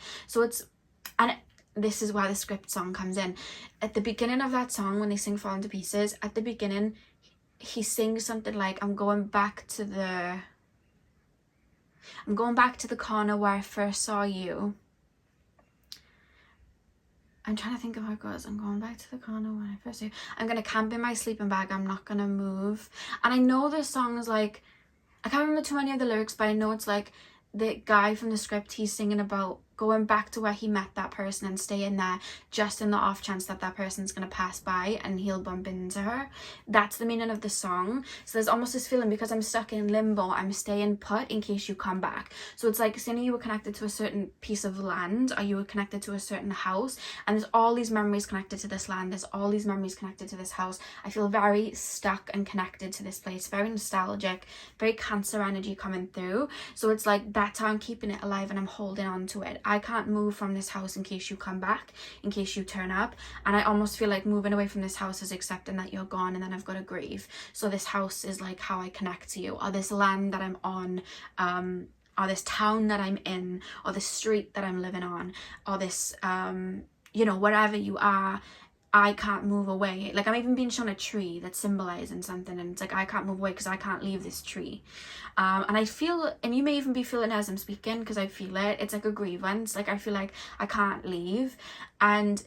This is where the script song comes in. At the beginning of that song, when they sing Falling to Pieces, at the beginning, he sings something like, I'm going back to the corner where I first saw you. I'm trying to think of how it goes. I'm going back to the corner when I first saw you. I'm going to camp in my sleeping bag. I'm not going to move. And I know this song is like, I can't remember too many of the lyrics, but I know it's like the guy from the script, he's singing about going back to where he met that person and staying there just in the off chance that that person's going to pass by and he'll bump into her. That's the meaning of the song. So there's almost this feeling, because I'm stuck in limbo, I'm staying put in case you come back. So it's like saying you were connected to a certain piece of land, or you were connected to a certain house, and there's all these memories connected to this land, there's all these memories connected to this house. I feel very stuck and connected to this place, very nostalgic, very Cancer energy coming through. So it's like, that's how I'm keeping it alive and I'm holding on to it. I can't move from this house in case you come back, in case you turn up. And I almost feel like moving away from this house is accepting that you're gone, and then I've got to grieve. So this house is like how I connect to you, or this land that I'm on, or this town that I'm in, or the street that I'm living on, or this, wherever you are. I can't move away. Like, I'm even being shown a tree that's symbolizing something, and it's like, I can't move away because I can't leave this tree. And I feel, and you may even be feeling as I'm speaking, because I feel it, it's like a grievance. Like, I feel like I can't leave. And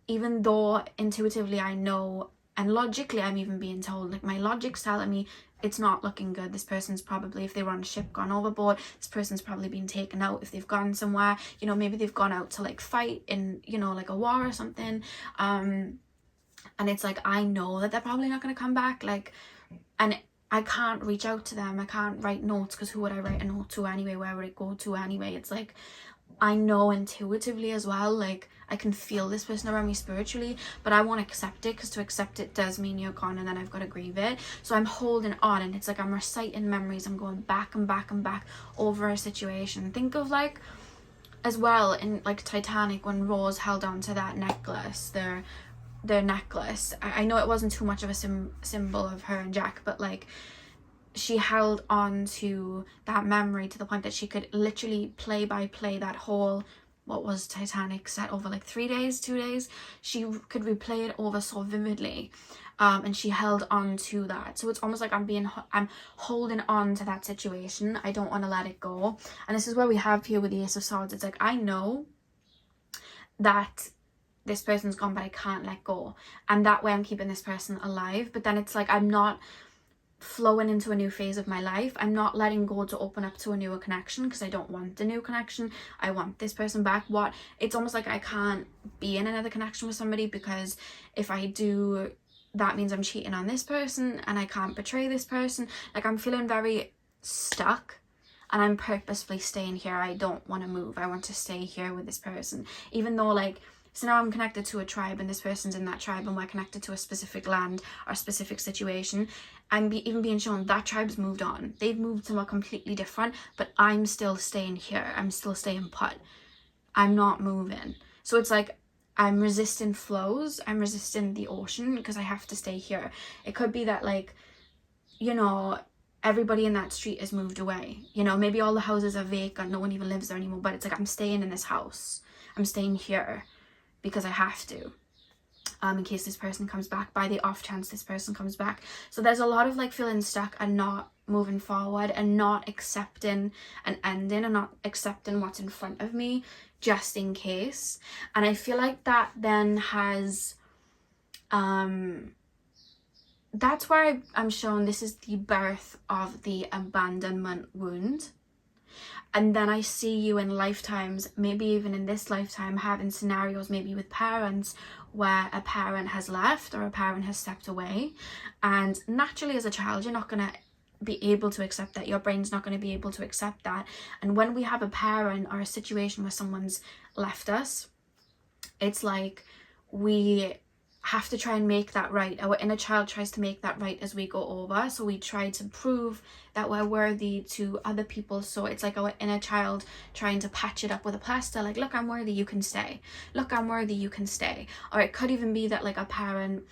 even though intuitively I know, and logically I'm even being told, like, my logic's telling me it's not looking good. This person's probably, if they were on a ship, gone overboard. This person's probably been taken out if they've gone somewhere. Maybe they've gone out to like fight in, like a war or something. And it's like, I know that they're probably not going to come back. Like, and I can't reach out to them. I can't write notes, because who would I write a note to anyway? Where would it go to anyway? It's like, I know intuitively as well, like, I can feel this person around me spiritually, but I won't accept it, because to accept it does mean you're gone, and then I've got to grieve it. So I'm holding on, and it's like I'm reciting memories. I'm going back and back and back over a situation. Think of, like, as well in like Titanic, when Rose held on to that necklace, their necklace. I know it wasn't too much of a symbol of her and Jack, but like, she held on to that memory to the point that she could literally play by play that whole, what was Titanic set over like 3 days, 2 days? She could replay it over so vividly. And she held on to that. So it's almost like I'm holding on to that situation. I don't want to let it go. And this is where we have here with the Ace of Swords. It's like, I know that this person's gone, but I can't let go. And that way I'm keeping this person alive. But then it's like, I'm not flowing into a new phase of my life. I'm not letting go to open up to a newer connection because I don't want a new connection. I want this person back. It's almost like I can't be in another connection with somebody, because if I do, that means I'm cheating on this person and I can't betray this person. Like, I'm feeling very stuck, and I'm purposefully staying here. I don't want to move. I want to stay here with this person, even though, like, so now I'm connected to a tribe and this person's in that tribe and we're connected to a specific land or a specific situation. I'm even being shown that tribe's moved on. They've moved somewhere completely different, but I'm still staying here. I'm still staying put. I'm not moving. So it's like I'm resisting flows. I'm resisting the ocean because I have to stay here. It could be that, like, you know, everybody in that street has moved away. You know, maybe all the houses are vacant. No one even lives there anymore. But it's like I'm staying in this house. I'm staying here because I have to, in case this person comes back, by the off chance this person comes back. So there's a lot of, like, feeling stuck and not moving forward and not accepting an ending and not accepting what's in front of me just in case. And I feel like that then has, that's where I'm shown this is the birth of the abandonment wound. And then I see you in lifetimes, maybe even in this lifetime, having scenarios maybe with parents where a parent has left or a parent has stepped away. And naturally as a child, you're not going to be able to accept that. Your brain's not going to be able to accept that. And when we have a parent or a situation where someone's left us, it's like we have to try and make that right. Our inner child tries to make that right as we go over. So we try to prove that we're worthy to other people. So it's like our inner child trying to patch it up with a plaster. Like, look, I'm worthy, you can stay. Look, I'm worthy, you can stay. Or it could even be that, like, a parent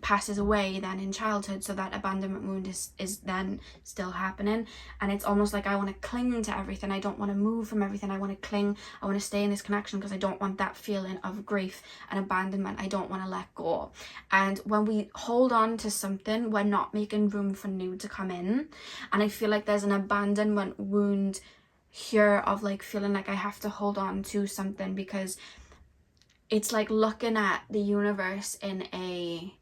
passes away then in childhood. So that abandonment wound is then still happening. And it's almost like I want to cling to everything. I don't want to move from everything. I want to cling. I want to stay in this connection because I don't want that feeling of grief and abandonment. I don't want to let go. And when we hold on to something, we're not making room for new to come in. And I feel like there's an abandonment wound here of, like, feeling like I have to hold on to something because it's like looking at the universe in a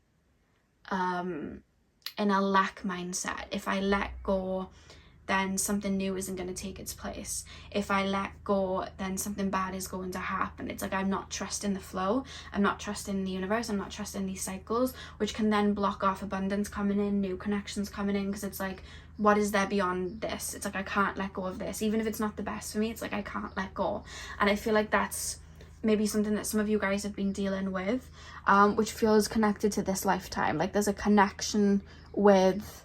lack mindset. If I let go, then something new isn't going to take its place. If I let go, then something bad is going to happen. It's like I'm not trusting the flow. I'm not trusting the universe. I'm not trusting these cycles, which can then block off abundance coming in, new connections coming in, because it's like, what is there beyond this? It's like I can't let go of this. Even if it's not the best for me, it's like I can't let go. And I feel like that's maybe something that some of you guys have been dealing with, which feels connected to this lifetime. Like there's a connection with,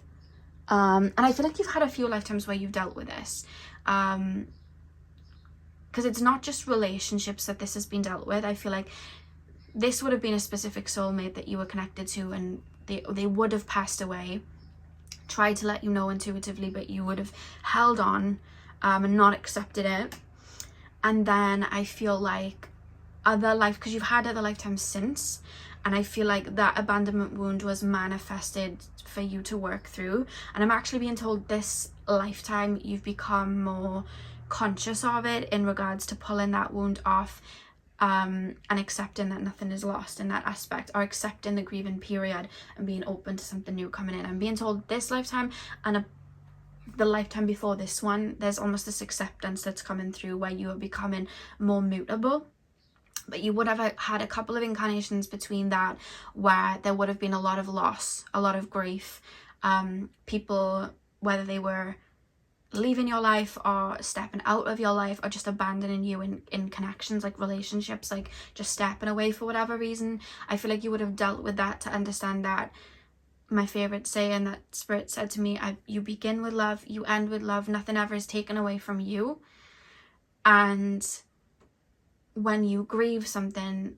and I feel like you've had a few lifetimes where you've dealt with this, because it's not just relationships that this has been dealt with. I feel like this would have been a specific soulmate that you were connected to, and they would have passed away, tried to let you know intuitively, but you would have held on and not accepted it. And then I feel like because you've had other lifetimes since, and I feel like that abandonment wound was manifested for you to work through. And I'm actually being told this lifetime you've become more conscious of it in regards to pulling that wound off, and accepting that nothing is lost in that aspect, or accepting the grieving period and being open to something new coming in. I'm being told this lifetime and the lifetime before this one, there's almost this acceptance that's coming through where you are becoming more mutable. But you would have had a couple of incarnations between that where there would have been a lot of loss, a lot of grief, people, whether they were leaving your life or stepping out of your life or just abandoning you in connections, like relationships, like just stepping away for whatever reason. I feel like you would have dealt with that to understand that. My favorite saying that Spirit said to me, you begin with love, you end with love, nothing ever is taken away from you. And when you grieve something,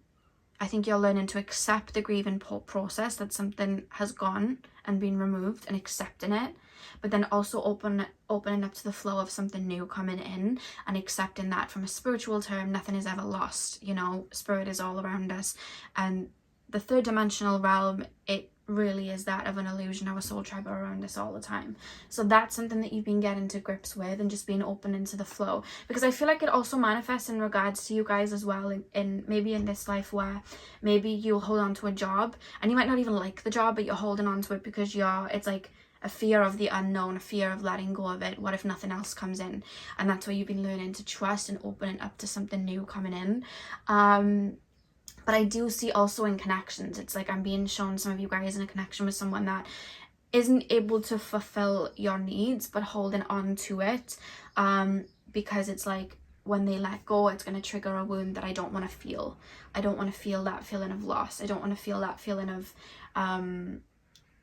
I think you're learning to accept the grieving process, that something has gone and been removed, and accepting it, but then also opening up to the flow of something new coming in, and accepting that from a spiritual term, nothing is ever lost. You know, spirit is all around us, and the third dimensional realm, it really is that of an illusion. Our soul tribe are around us all the time. So that's something that you've been getting to grips with, and just being open into the flow, because I feel like it also manifests in regards to you guys as well, in maybe in this life, where maybe you'll hold on to a job and you might not even like the job, but you're holding on to it because it's like a fear of the unknown, a fear of letting go of it. What if nothing else comes in? And that's where you've been learning to trust and opening up to something new coming in. But I do see also in connections, it's like I'm being shown some of you guys in a connection with someone that isn't able to fulfill your needs, but holding on to it, because it's like when they let go, it's going to trigger a wound that I don't want to feel. I don't want to feel that feeling of loss. I don't want to feel that feeling of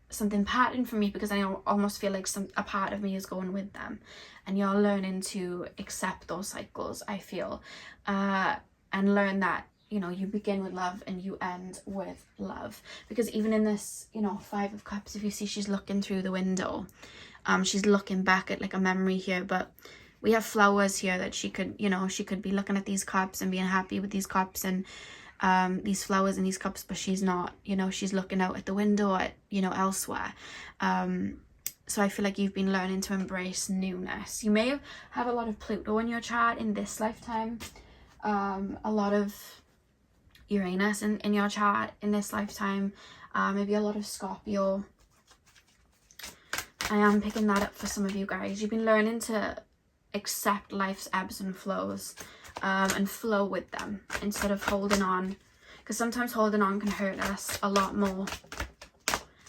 something parting from me, because I almost feel like a part of me is going with them. And you're learning to accept those cycles, I feel, and learn that, you know, you begin with love and you end with love. Because even in this, you know, 5 of Cups, if you see, she's looking through the window. She's looking back at like a memory here, but we have flowers here that she could, you know, she could be looking at these cups and being happy with these cups and these flowers and these cups, but she's not, you know, she's looking out at the window at, you know, elsewhere. So I feel like you've been learning to embrace newness. You may have a lot of Pluto in your chart in this lifetime, a lot of Uranus in your chart in this lifetime, maybe a lot of Scorpio. I am picking that up for some of you guys. You've been learning to accept life's ebbs and flows, and flow with them instead of holding on, because sometimes holding on can hurt us a lot more,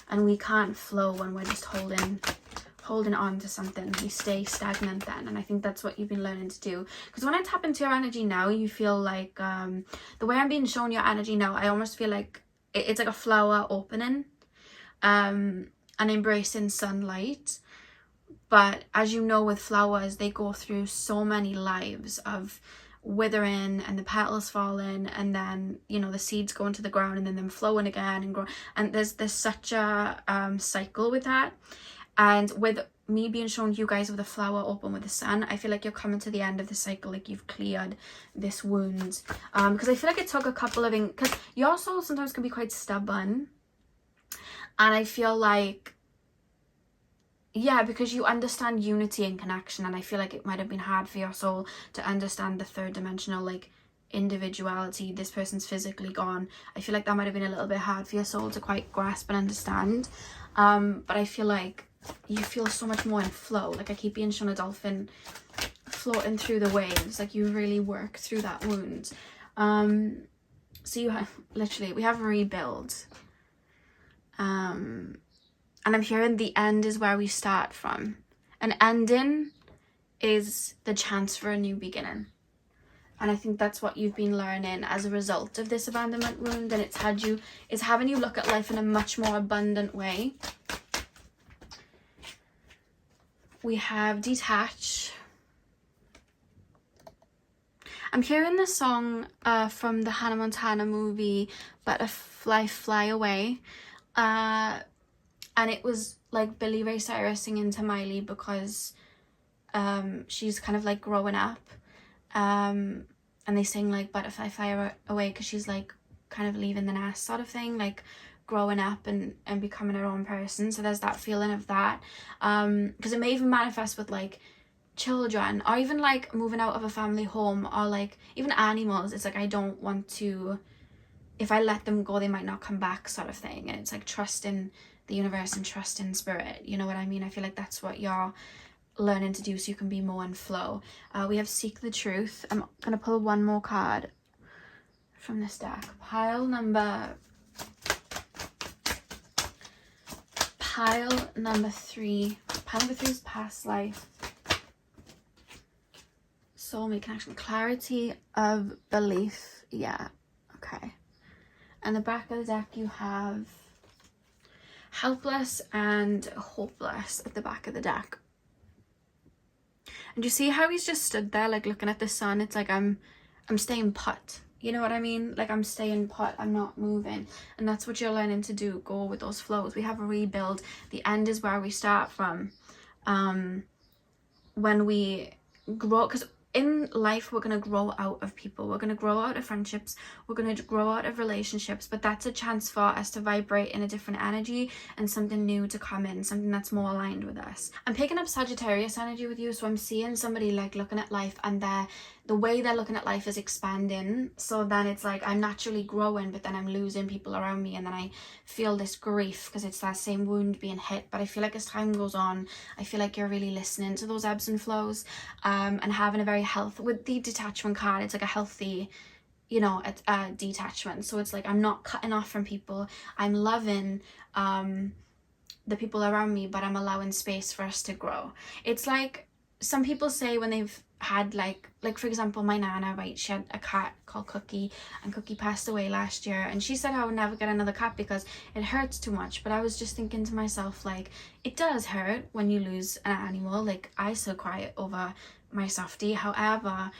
and we can't flow when we're just holding on to something. We stay stagnant then, and I think that's what you've been learning to do. Because when I tap into your energy now, you feel like the way I'm being shown your energy now, I almost feel like it's like a flower opening, and embracing sunlight. But as you know, with flowers, they go through so many lives of withering and the petals falling, and then, you know, the seeds go into the ground and then them flowing again and grow, and there's such a cycle with that. And with me being shown you guys with a flower open with the sun, I feel like you're coming to the end of the cycle, like you've cleared this wound, because I feel like it took a couple of, because your soul sometimes can be quite stubborn, and I feel like, yeah, because you understand unity and connection, and I feel like it might have been hard for your soul to understand the third dimensional, like, individuality. This person's physically gone. I feel like that might have been a little bit hard for your soul to quite grasp and understand, but I feel like you feel so much more in flow. Like I keep being shown a dolphin floating through the waves, like you really work through that wound. So you have, literally, we have rebuild, and I'm hearing the end is where we start from. An ending is the chance for a new beginning. And I think that's what you've been learning as a result of this abandonment wound. And it's having you look at life in a much more abundant way. We have detach. I'm hearing the song from the Hannah Montana movie, Butterfly Fly Away. And it was like Billy Ray Cyrus singing to Miley, because she's kind of like growing up. And they sing like Butterfly Fly Away because she's like kind of leaving the nest sort of thing, like growing up and becoming her own person. So there's that feeling of that. Because it may even manifest with like children, or even like moving out of a family home, or like even animals. It's like, I don't want to, if I let them go, they might not come back sort of thing. And it's like trusting the universe and trusting spirit. You know what I mean? I feel like that's what you're learning to do, so you can be more in flow. We have Seek the Truth. I'm gonna pull one more card from this deck. Pile number 3. Pile number 3 is past life. Soulmate connection. Clarity of belief. Yeah, okay. And the back of the deck you have helpless and hopeless at the back of the deck. And you see how he's just stood there like looking at the sun? It's like I'm staying put. You know what I mean? Like I'm staying put, I'm not moving. And that's what you're learning to do, go with those flows. We have a rebuild. The end is where we start from. When we grow, because in life we're going to grow out of people, we're going to grow out of friendships, we're going to grow out of relationships, but that's a chance for us to vibrate in a different energy and something new to come in, something that's more aligned with us. I'm picking up Sagittarius energy with you, so I'm seeing somebody like looking at life and the way they're looking at life is expanding. So then it's like I'm naturally growing, but then I'm losing people around me, and then I feel this grief because it's that same wound being hit. But I feel like as time goes on, I feel like you're really listening to those ebbs and flows, and having a very healthy, with the detachment card, it's like a healthy, you know, a detachment. So it's like I'm not cutting off from people, I'm loving the people around me, but I'm allowing space for us to grow. It's like some people say when they've had like for example, my nana, right, she had a cat called Cookie, and Cookie passed away last year, and she said I would never get another cat because it hurts too much. But I was just thinking to myself, like, it does hurt when you lose an animal. Like, I still cry over my Softie. However,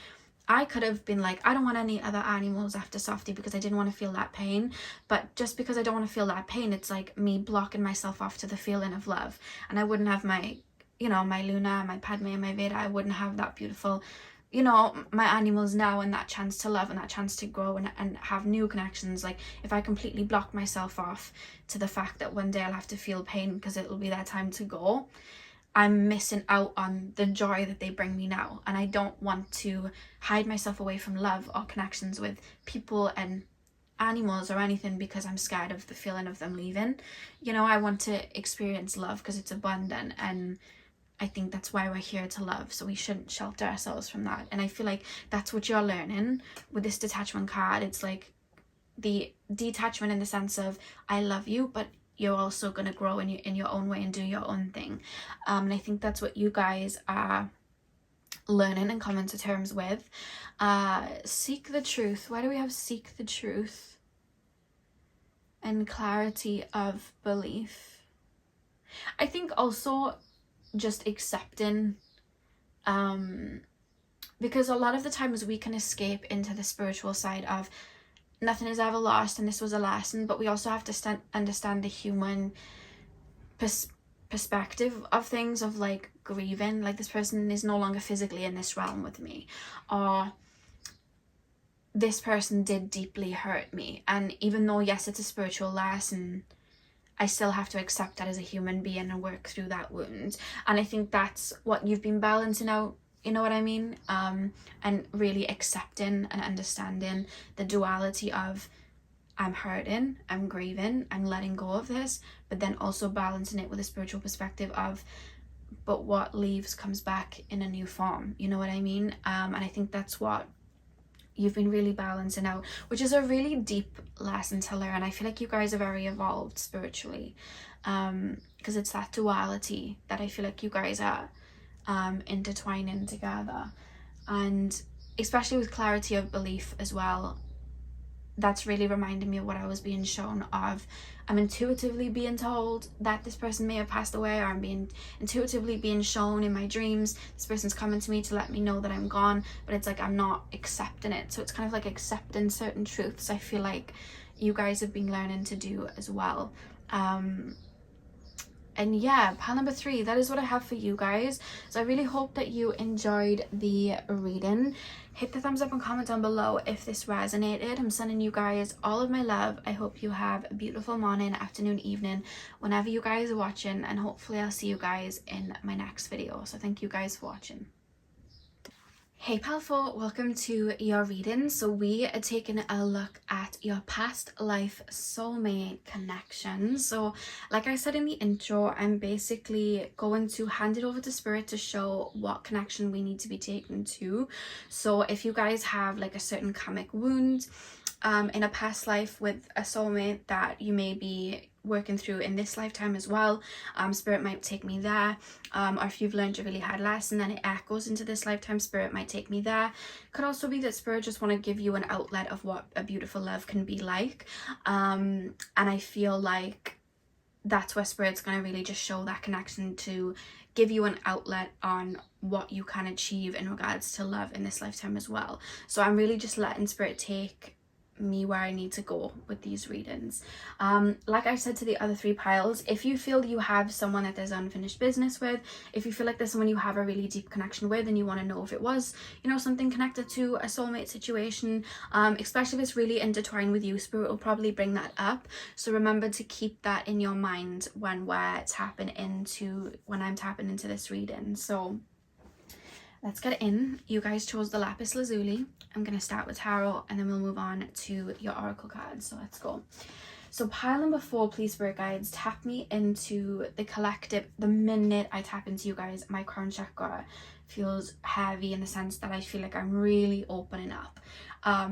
I could have been like, I don't want any other animals after Softie because I didn't want to feel that pain. But just because I don't want to feel that pain, it's like me blocking myself off to the feeling of love. And I wouldn't have my, you know, my Luna, my Padme, and my Veda. I wouldn't have that beautiful, you know, my animals now, and that chance to love and that chance to grow and have new connections. Like, if I completely block myself off to the fact that one day I'll have to feel pain because it'll be their time to go, I'm missing out on the joy that they bring me now. And I don't want to hide myself away from love or connections with people and animals or anything because I'm scared of the feeling of them leaving. You know, I want to experience love because it's abundant, and I think that's why we're here, to love. So we shouldn't shelter ourselves from that. And I feel like that's what you're learning with this detachment card. It's like the detachment in the sense of I love you, but you're also going to grow in your own way and do your own thing. And I think that's what you guys are learning and coming to terms with. Seek the truth. Why do we have seek the truth? And clarity of belief. I think also just accepting, because a lot of the times we can escape into the spiritual side of nothing is ever lost and this was a lesson, but we also have to understand the human perspective of things, of like grieving, like this person is no longer physically in this realm with me, or this person did deeply hurt me, and even though yes, it's a spiritual lesson, I still have to accept that as a human being and work through that wound. And I think that's what you've been balancing out, you know what I mean? And really accepting and understanding the duality of I'm hurting, I'm grieving, I'm letting go of this, but then also balancing it with a spiritual perspective of, but what leaves comes back in a new form, you know what I mean? And I think that's what you've been really balancing out, which is a really deep lesson to learn. I feel like you guys are very evolved spiritually, because it's that duality that I feel like you guys are intertwining together. And especially with clarity of belief as well, that's really reminding me of what I was being shown of. I'm intuitively being told that this person may have passed away, or I'm being intuitively being shown in my dreams this person's coming to me to let me know that I'm gone, but it's like I'm not accepting it. So it's kind of like accepting certain truths I feel like you guys have been learning to do as well. And yeah, pile number 3, that is what I have for you guys. So I really hope that you enjoyed the reading. Hit the thumbs up and comment down below if this resonated. I'm sending you guys all of my love. I hope you have a beautiful morning, afternoon, evening, whenever you guys are watching, and hopefully I'll see you guys in my next video. So thank you guys for watching. Hey Palfo, welcome to your reading. So we are taking a look at your past life soulmate connection. So like I said in the intro, I'm basically going to hand it over to Spirit to show what connection we need to be taken to. So if you guys have like a certain karmic wound in a past life with a soulmate that you may be working through in this lifetime as well, Spirit might take me there. Or if you've learned a really hard lesson and it echoes into this lifetime, Spirit might take me there. Could also be that Spirit just want to give you an outlet of what a beautiful love can be like, and I feel like that's where Spirit's going to really just show that connection to give you an outlet on what you can achieve in regards to love in this lifetime as well. So I'm really just letting Spirit take me where I need to go with these readings. Like I said to the other 3 piles, if you feel you have someone that there's unfinished business with, if you feel like there's someone you have a really deep connection with and you want to know if it was, you know, something connected to a soulmate situation, especially if it's really intertwined with you, Spirit will probably bring that up. So remember to keep that in your mind when I'm tapping into this reading. So let's get in. You guys chose the lapis lazuli. I'm going to start with tarot and then we'll move on to your oracle cards. So let's go. So pile number 4, please, spirit guides, tap me into the collective. The minute I tap into you guys, my crown chakra feels heavy in the sense that I feel like I'm really opening up.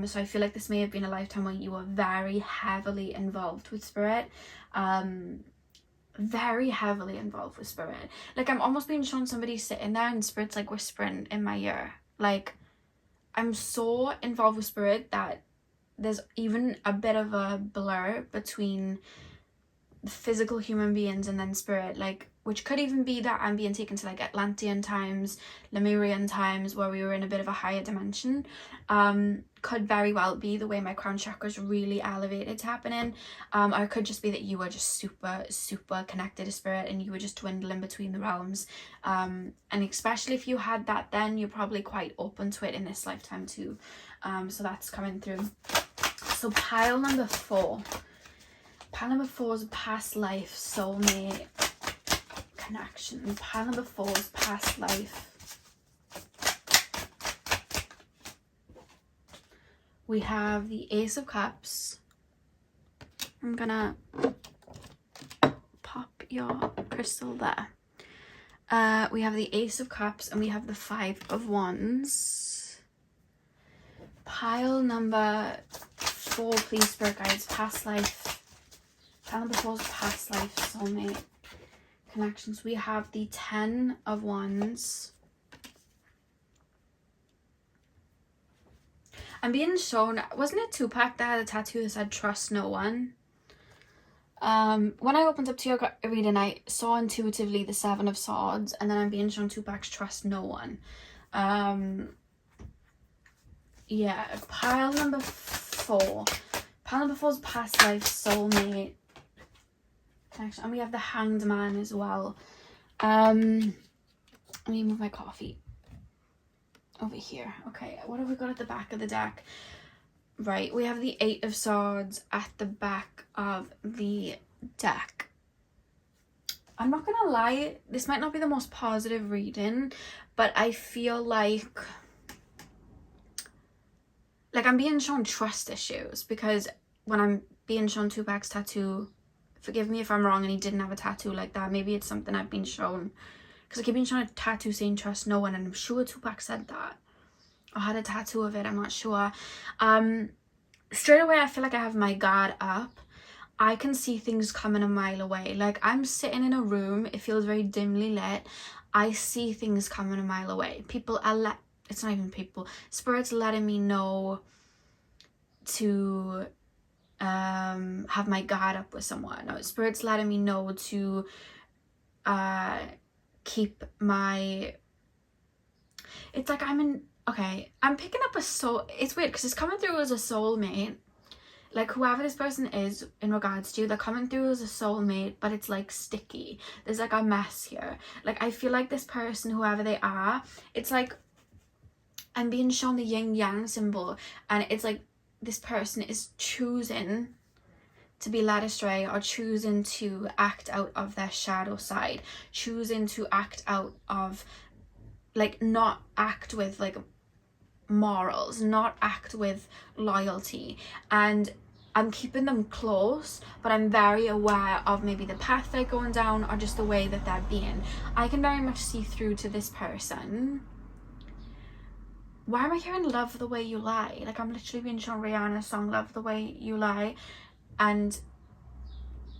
So I feel like this may have been a lifetime where you were very heavily involved with spirit. Very heavily involved with spirit. Like, I'm almost being shown somebody sitting there and spirit's like whispering in my ear. Like, I'm so involved with spirit that there's even a bit of a blur between the physical human beings and then spirit, like, which could even be that I'm being taken to like Atlantean times, Lemurian times, where we were in a bit of a higher dimension. Could very well be the way my crown chakra is really elevated happening. Or it could just be that you were just super connected to spirit and you were just dwindling between the realms. And especially if you had that, then you're probably quite open to it in this lifetime too. So that's coming through. So pile number 4. Pile number 4 is past life, soulmate connection. Pile number 4 is past life. We have the Ace of Cups. I'm gonna pop your crystal there. We have the Ace of Cups and we have the 5 of Wands. Pile number 4, please, spirit guides, past life. Pile number 4 is past life, soulmate connections. We have the 10 of Wands. I'm being shown, wasn't it Tupac that had a tattoo that said trust no one? When I opened up to your reading, I saw intuitively the 7 of Swords, and then I'm being shown Tupac's trust no one. Yeah, pile number 4. Pile number 4 is past life, soulmate connection. And we have the Hanged Man as well. Let me move my coffee over here. Okay, what have we got at the back of the deck? Right, we have the 8 of Swords at the back of the deck. I'm not gonna lie, this might not be the most positive reading, but I feel like I'm being shown trust issues, because when I'm being shown Tupac's tattoo, forgive me if I'm wrong and he didn't have a tattoo like that, maybe it's something I've been shown, because I keep being shown a tattoo saying trust no one, and I'm sure Tupac said that or had a tattoo of it, I'm not sure. Straight away I feel like I have my guard up. I can see things coming a mile away. Like, I'm sitting in a room, it feels very dimly lit, I see things coming a mile away. People are it's not even people, spirit's letting me know to have my guard up with someone. No, spirit's letting me know to keep my, it's like I'm picking up it's weird because it's coming through as a soulmate. Like, whoever this person is in regards to you, they're coming through as a soulmate, but it's like sticky. There's like a mess here. Like, I feel like this person, whoever they are, it's like I'm being shown the yin yang symbol, and it's like this person is choosing to be led astray, or choosing to act out of their shadow side, choosing to act out of, like, not act with like morals, not act with loyalty, and I'm keeping them close, but I'm very aware of maybe the path they're going down or just the way that they're being. I can very much see through to this person. Why am I hearing Love the Way You Lie? Like, I'm literally being shown Rihanna's song Love the Way You Lie, and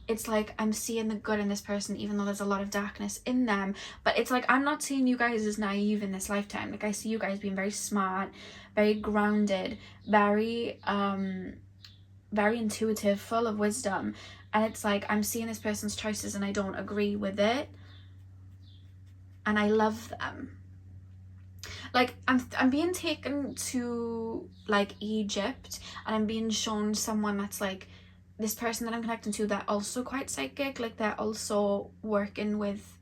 it's like I'm seeing the good in this person even though there's a lot of darkness in them. But it's like I'm not seeing you guys as naive in this lifetime. Like, I see you guys being very smart, very grounded, very intuitive, full of wisdom, and it's like I'm seeing this person's choices and I don't agree with it, and I love them. Like, I'm being taken to like Egypt, and I'm being shown someone that's like this person that I'm connecting to, they're also quite psychic. Like, they're also working with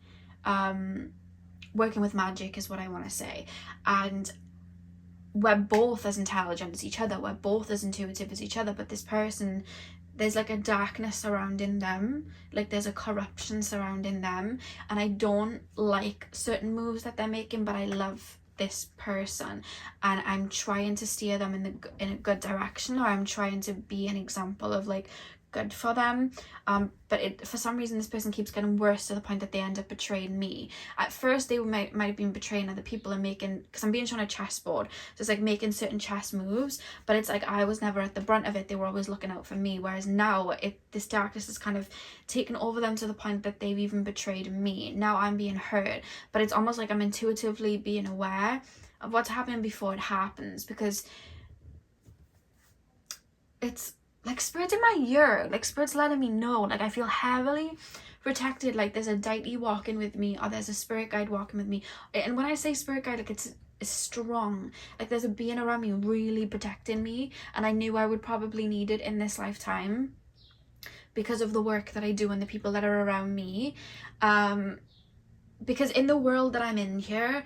magic is what I want to say, and we're both as intelligent as each other, we're both as intuitive as each other, but this person, there's like a darkness surrounding them, like there's a corruption surrounding them, and I don't like certain moves that they're making, but I love this person and I'm trying to steer them in a good direction, or I'm trying to be an example of like good for them, but for some reason this person keeps getting worse to the point that they end up betraying me. At first they might have been betraying other people and making, because I'm being shown a chessboard, so it's like making certain chess moves, but it's like I was never at the brunt of it, they were always looking out for me, whereas now this darkness has kind of taken over them to the point that they've even betrayed me. Now I'm being hurt, but it's almost like I'm intuitively being aware of what's happening before it happens, because it's like Spirit's in my ear, like Spirit's letting me know, like I feel heavily protected, like there's a deity walking with me, or there's a spirit guide walking with me. And when I say spirit guide, like it's strong, like there's a being around me really protecting me, and I knew I would probably need it in this lifetime because of the work that I do and the people that are around me. Because in the world that I'm in here,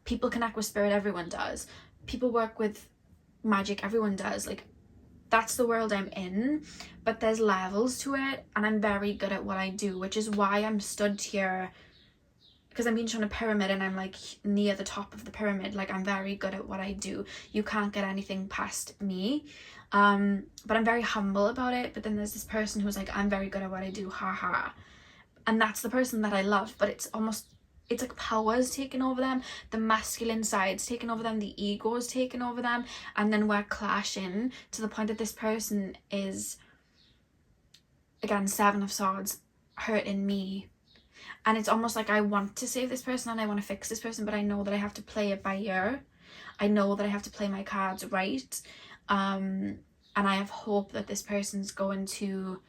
people connect with spirit, everyone does. People work with magic, everyone does. Like that's the world I'm in, but there's levels to it, and I'm very good at what I do, which is why I'm stood here, because I'm being shown a pyramid and I'm like near the top of the pyramid. Like I'm very good at what I do. You can't get anything past me, but I'm very humble about it. But then there's this person who's like, I'm very good at what I do, haha, and that's the person that I love. But it's like power's taking over them, the masculine side's taking over them, the ego's taking over them, and then we're clashing to the point that this person is, again, 7 of Swords, hurting me. And it's almost like I want to save this person and I want to fix this person, but I know that I have to play it by ear. I know that I have to play my cards right. And I have hope that this person's going to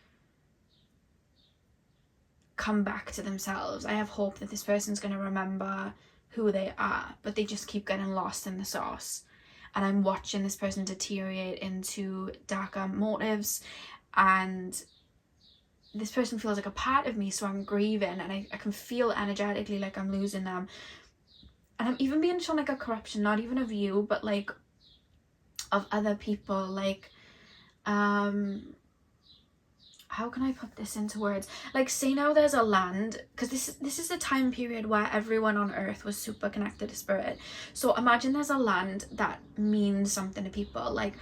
come back to themselves. I have hope that this person's going to remember who they are, but they just keep getting lost in the sauce. And I'm watching this person deteriorate into darker motives, and this person feels like a part of me, so I'm grieving, and I can feel energetically like I'm losing them. And I'm even being shown like a corruption, not even of you, but like of other people. Like how can I put this into words? Like, say now there's a land, because this is a time period where everyone on earth was super connected to spirit. So imagine there's a land that means something to people. Like,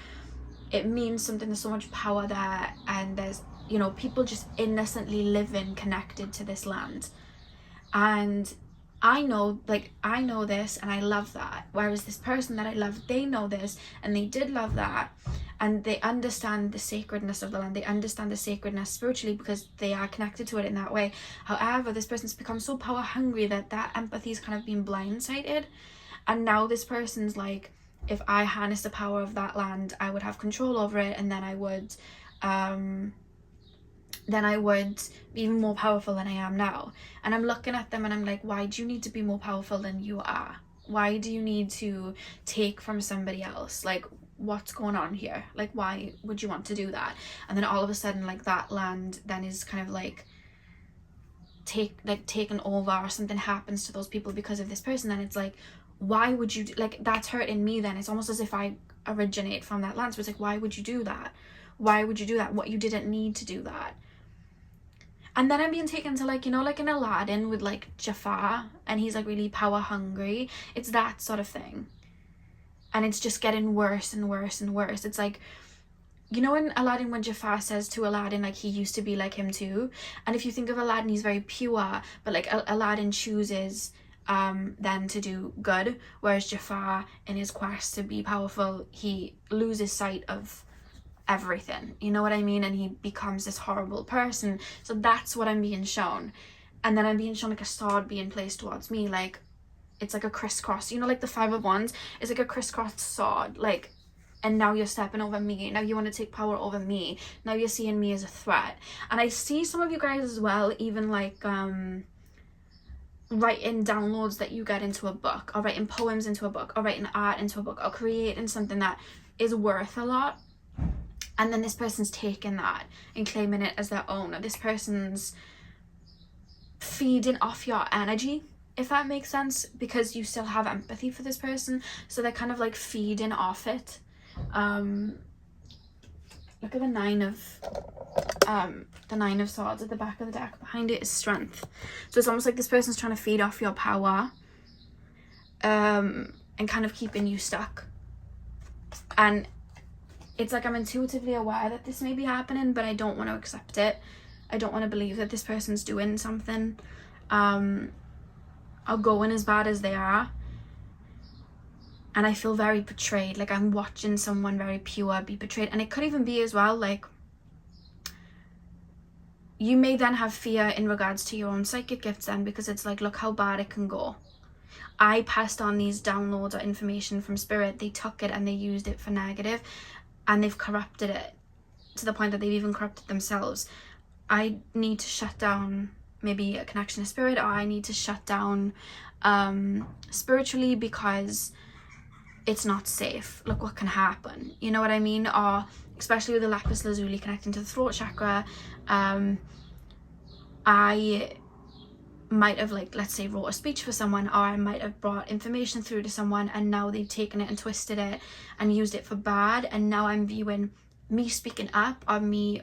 it means something, there's so much power there, and there's, you know, people just innocently living connected to this land. And I know this and I love that. Whereas this person that I love, they know this and they did love that. And they understand the sacredness of the land. They understand the sacredness spiritually because they are connected to it in that way. However, this person's become so power hungry that empathy's kind of been blindsided. And now this person's like, if I harness the power of that land, I would have control over it, and then I would be even more powerful than I am now. And I'm looking at them and I'm like, why do you need to be more powerful than you are? Why do you need to take from somebody else? Like, what's going on here? Like, why would you want to do that? And then all of a sudden, like, that land then is kind of like taken over, or something happens to those people because of this person. And it's like, why would you like, that's hurting me. Then it's almost as if I originate from that land. So it's like, why would you do that? Why would you do that? What, you didn't need to do that. And then I'm being taken to, like, you know, like in Aladdin with like Jafar, and he's like really power hungry. It's that sort of thing. And it's just getting worse and worse and worse. It's like, you know, in Aladdin when Jafar says to Aladdin, like, he used to be like him too. And if you think of Aladdin, he's very pure, but like Aladdin chooses then to do good, whereas Jafar, in his quest to be powerful, he loses sight of everything, you know what I mean? And he becomes this horrible person. So that's what I'm being shown. And then I'm being shown like a sword being placed towards me, like it's like a crisscross, you know, like the 5 of Wands is like a crisscross sword, like, and now you're stepping over me, now you want to take power over me, now you're seeing me as a threat. And I see some of you guys as well, even like writing downloads that you get into a book, or writing poems into a book, or writing art into a book, or creating something that is worth a lot. And then this person's taking that and claiming it as their own, or this person's feeding off your energy, if that makes sense, because you still have empathy for this person. So they're kind of like feeding off it. Look at the 9 of Swords at the back of the deck. Behind it is Strength. So it's almost like this person's trying to feed off your power. and kind of keeping you stuck. And it's like I'm intuitively aware that this may be happening, but I don't want to accept it. I don't want to believe that this person's doing something or going as bad as they are. And I feel very betrayed. Like I'm watching someone very pure be betrayed. And it could even be as well, like, you may then have fear in regards to your own psychic gifts then, because it's like, look how bad it can go. I passed on these downloads or information from spirit. They took it and they used it for negative, and they've corrupted it to the point that they've even corrupted themselves. I need to shut down maybe a connection to spirit, or I need to shut down spiritually, because it's not safe. Look what can happen. You know what I mean? Or especially with the lapis lazuli connecting to the throat chakra, I might have, like, let's say, wrote a speech for someone, or I might have brought information through to someone, and now they've taken it and twisted it and used it for bad. And now I'm viewing me speaking up, or me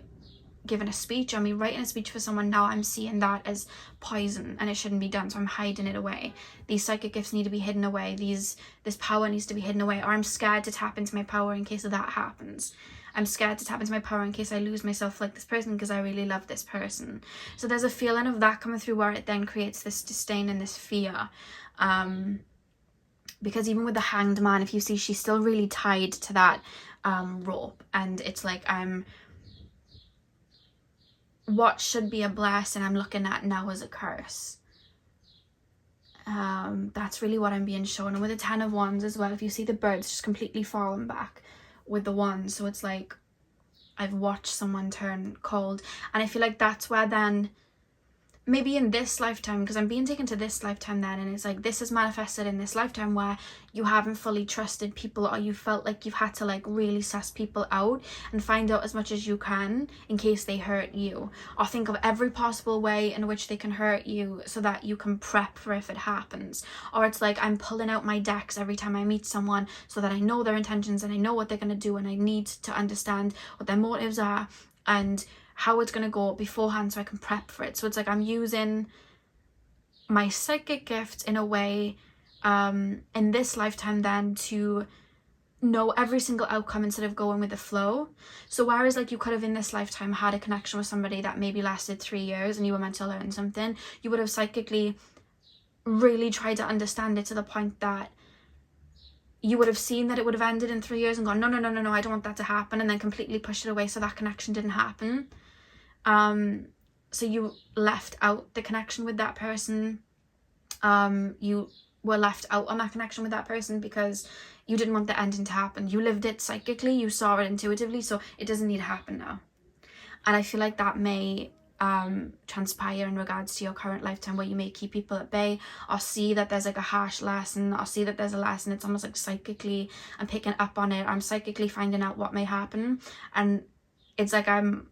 giving a speech, or me writing a speech for someone. Now I'm seeing that as poison, and it shouldn't be done, so I'm hiding it away. These psychic gifts need to be hidden away. This power needs to be hidden away, or I'm scared to tap into my power in case of that happens. I'm scared to tap into my power in case I lose myself like this person, because I really love this person. So there's a feeling of that coming through, where it then creates this disdain and this fear. Because even with the Hanged Man, if you see, she's still really tied to that rope, and it's like what should be a blessing I'm looking at now as a curse. That's really what I'm being shown. And with the Ten of Wands as well, if you see the birds just completely falling back with the wands, so it's like I've watched someone turn cold. And I feel like that's where then maybe in this lifetime, because I'm being taken to this lifetime then, and it's like this is manifested in this lifetime where you haven't fully trusted people, or you felt like you've had to like really suss people out and find out as much as you can in case they hurt you, or think of every possible way in which they can hurt you so that you can prep for if it happens. Or it's like I'm pulling out my decks every time I meet someone so that I know their intentions and I know what they're going to do, and I need to understand what their motives are and how it's going to go beforehand so I can prep for it. So it's like I'm using my psychic gift in a way in this lifetime then to know every single outcome instead of going with the flow. So whereas like you could have in this lifetime had a connection with somebody that maybe lasted 3 years and you were meant to learn something, you would have psychically really tried to understand it to the point that you would have seen that it would have ended in 3 years and gone, no, I don't want that to happen, and then completely pushed it away so that connection didn't happen. So you left out the connection with that person. You were left out on that connection with that person because you didn't want the ending to happen. You lived it psychically, you saw it intuitively, so it doesn't need to happen now. And I feel like that may transpire in regards to your current lifetime, where you may keep people at bay, or see that there's like a harsh lesson, or see that there's a lesson. It's almost like psychically I'm picking up on it, I'm psychically finding out what may happen, and it's like I'm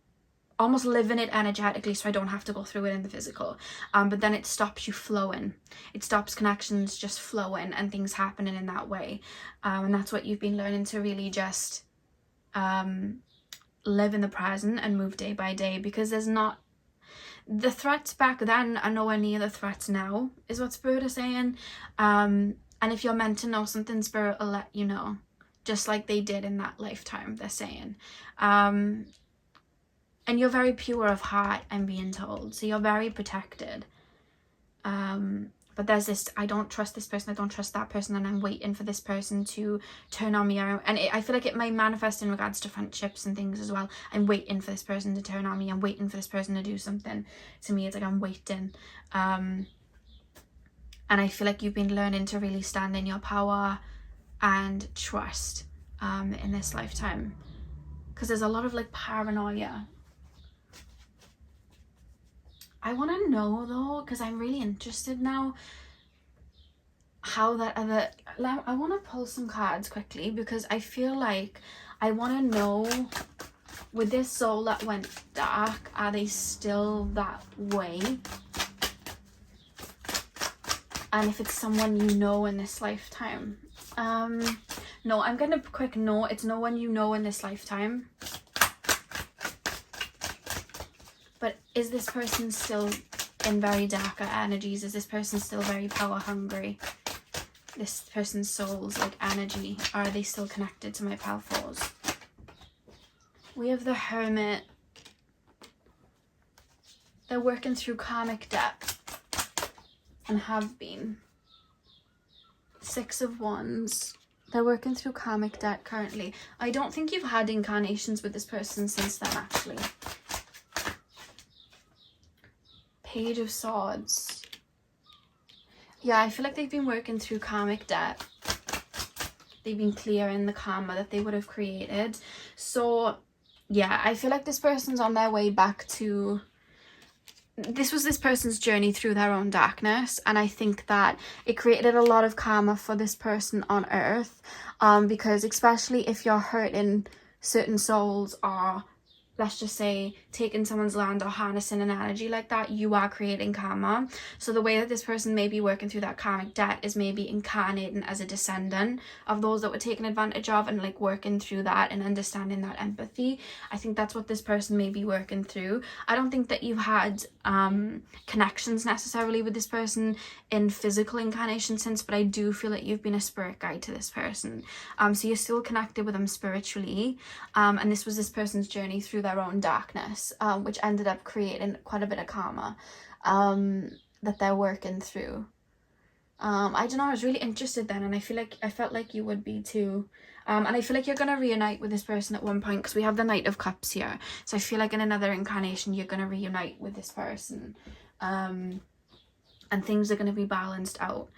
almost living it energetically so I don't have to go through it in the physical. But then it stops you flowing. It stops connections just flowing and things happening in that way. And that's what you've been learning, to really just live in the present and move day by day, because there's not... The threats back then are nowhere near the threats now, is what Spirit is saying. And if you're meant to know something, Spirit will let you know, just like they did in that lifetime, they're saying. And you're very pure of heart, I'm being told. So you're very protected. But there's this, I don't trust this person, I don't trust that person, and I'm waiting for this person to turn on me. And I feel like it might manifest in regards to friendships and things as well. I'm waiting for this person to turn on me. I'm waiting for this person to do something to me. It's like I'm waiting. And I feel like you've been learning to really stand in your power and trust in this lifetime. Because there's a lot of like paranoia. I want to know though, because I'm really interested now, how that other... I want to pull some cards quickly, because I feel like I want to know, with this soul that went dark, are they still that way? And if it's someone you know in this lifetime. No, I'm going to quick no, it's no one you know in this lifetime. But is this person still in very darker energies? Is this person still very power hungry? this person's soul's like energy? Are they still connected to my pal fours? We have the Hermit. They're working through karmic debt and have been. Six of Wands. They're working through karmic debt currently. I don't think you've had incarnations with this person since then, actually. Page of Swords. Yeah, I feel like they've been working through karmic debt. They've been clearing the karma that they would have created. So, yeah, I feel like this person's on their way back to... This was this person's journey through their own darkness, and I think that it created a lot of karma for this person on Earth, because especially if you're hurting certain souls, or let's just say taking someone's land or harnessing an energy like that, you are creating karma. So the way that this person may be working through that karmic debt is maybe incarnating as a descendant of those that were taken advantage of, and like working through that and understanding that empathy. I think that's what this person may be working through. I don't think that you've had connections necessarily with this person in physical incarnation since, but I do feel that you've been a spirit guide to this person. So you're still connected with them spiritually, and this was this person's journey through their own darkness, which ended up creating quite a bit of karma that they're working through. I don't know, I was really interested then, and I felt like you would be too. And I feel like you're going to reunite with this person at one point, because we have the Knight of Cups here. So I feel like in another incarnation you're going to reunite with this person, and things are going to be balanced out.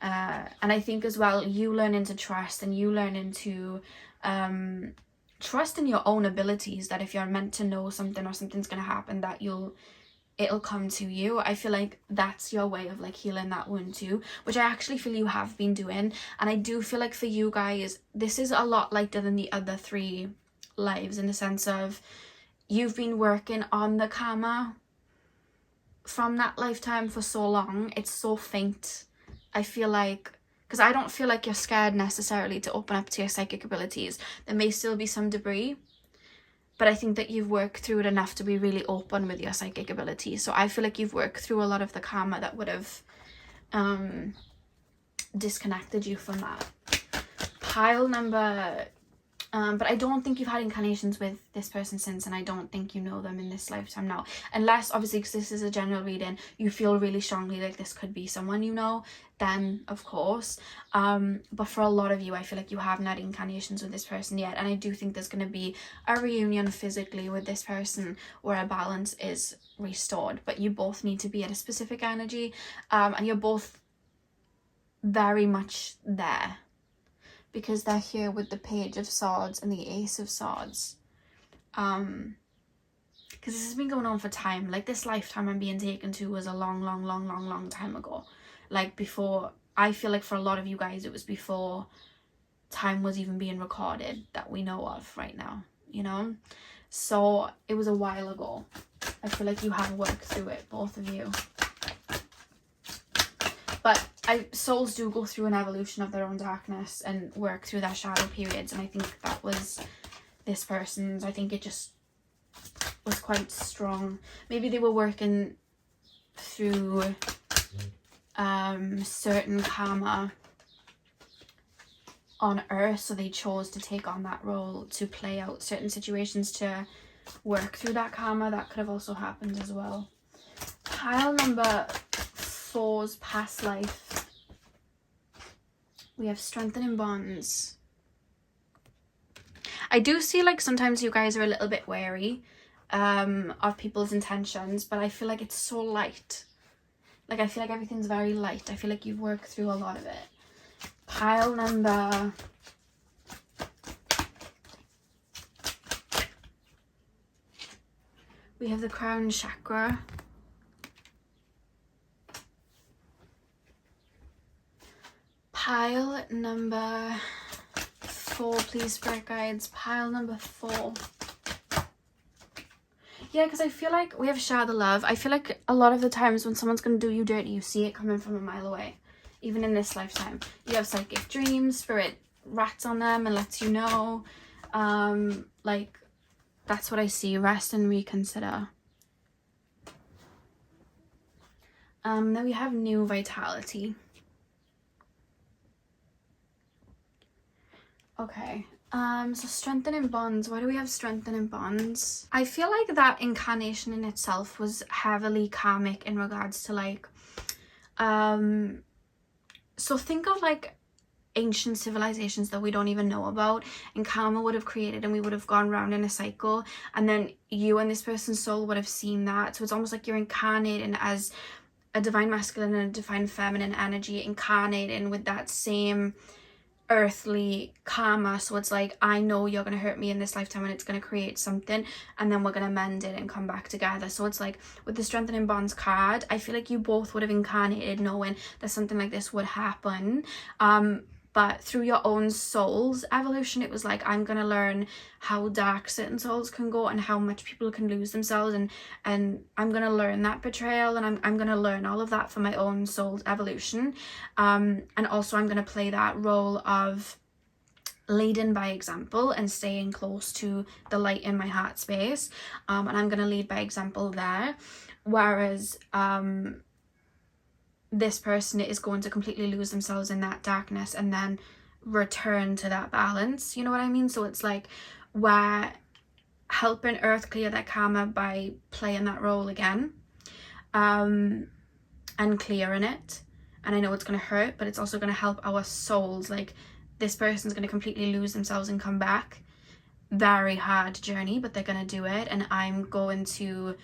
And I think as well, you learning to trust, and you learning to trust in your own abilities, that if you're meant to know something or something's going to happen, that it'll come to you. I feel like that's your way of like healing that wound too, which I actually feel you have been doing. And I do feel like for you guys, this is a lot lighter than the other three lives, in the sense of you've been working on the karma from that lifetime for so long. It's so faint, I feel like, because I don't feel like you're scared necessarily to open up to your psychic abilities. There may still be some debris, but I think that you've worked through it enough to be really open with your psychic abilities. So I feel like you've worked through a lot of the karma that would have disconnected you from that. Pile number... but I don't think you've had incarnations with this person since, and I don't think you know them in this lifetime now. Unless, obviously, because this is a general reading, you feel really strongly like this could be someone you know, then of course. But for a lot of you, I feel like you haven't had incarnations with this person yet, and I do think there's going to be a reunion physically with this person where a balance is restored. But you both need to be at a specific energy, and you're both very much there, because they're here with the Page of Swords and the Ace of Swords. Because this has been going on for time. Like, this lifetime I'm being taken to was a long time ago. Like, before, I feel like for a lot of you guys, it was before time was even being recorded that we know of right now, you know? So, it was a while ago. I feel like you have worked through it, both of you. But souls do go through an evolution of their own darkness and work through their shadow periods, and I think that was this person's. I think it just was quite strong. Maybe they were working through certain karma on Earth, so they chose to take on that role to play out certain situations to work through that karma. That could have also happened as well. Pile number 4's past life. We have strengthening bonds. I do see like sometimes you guys are a little bit wary of people's intentions, but I feel like it's so light. Like, I feel like everything's very light. I feel like you've worked through a lot of it. Pile number... We have the crown chakra. Pile number 4, please, spirit guides. Pile number 4. Yeah, because I feel like we have share the love. I feel like a lot of the times when someone's going to do you dirty, you see it coming from a mile away. Even in this lifetime. You have psychic dreams, spirit rats on them and lets you know. Like, that's what I see. Rest and reconsider. Then we have new vitality. Okay. So strengthening bonds. Why do we have strengthening bonds? I feel like that incarnation in itself was heavily karmic in regards to like, so think of like ancient civilizations that we don't even know about, and karma would have created, and we would have gone round in a cycle, and then you and this person's soul would have seen that. So it's almost like you're incarnating as a divine masculine and a divine feminine energy, incarnating with that same earthly karma. So it's like, I know you're going to hurt me in this lifetime, and it's going to create something, and then we're going to mend it and come back together. So it's like with the strengthening bonds card, I feel like you both would have incarnated knowing that something like this would happen, but through your own soul's evolution, it was like, I'm going to learn how dark certain souls can go and how much people can lose themselves, and I'm going to learn that betrayal, and I'm going to learn all of that for my own soul's evolution. And also I'm going to play that role of leading by example and staying close to the light in my heart space, and I'm going to lead by example there. Whereas this person is going to completely lose themselves in that darkness and then return to that balance, you know what I mean? So it's like we're helping Earth clear that karma by playing that role again, and clearing it. And I know it's going to hurt, but it's also going to help our souls. Like, this person's going to completely lose themselves and come back. Very hard journey, but they're going to do it, and I'm going to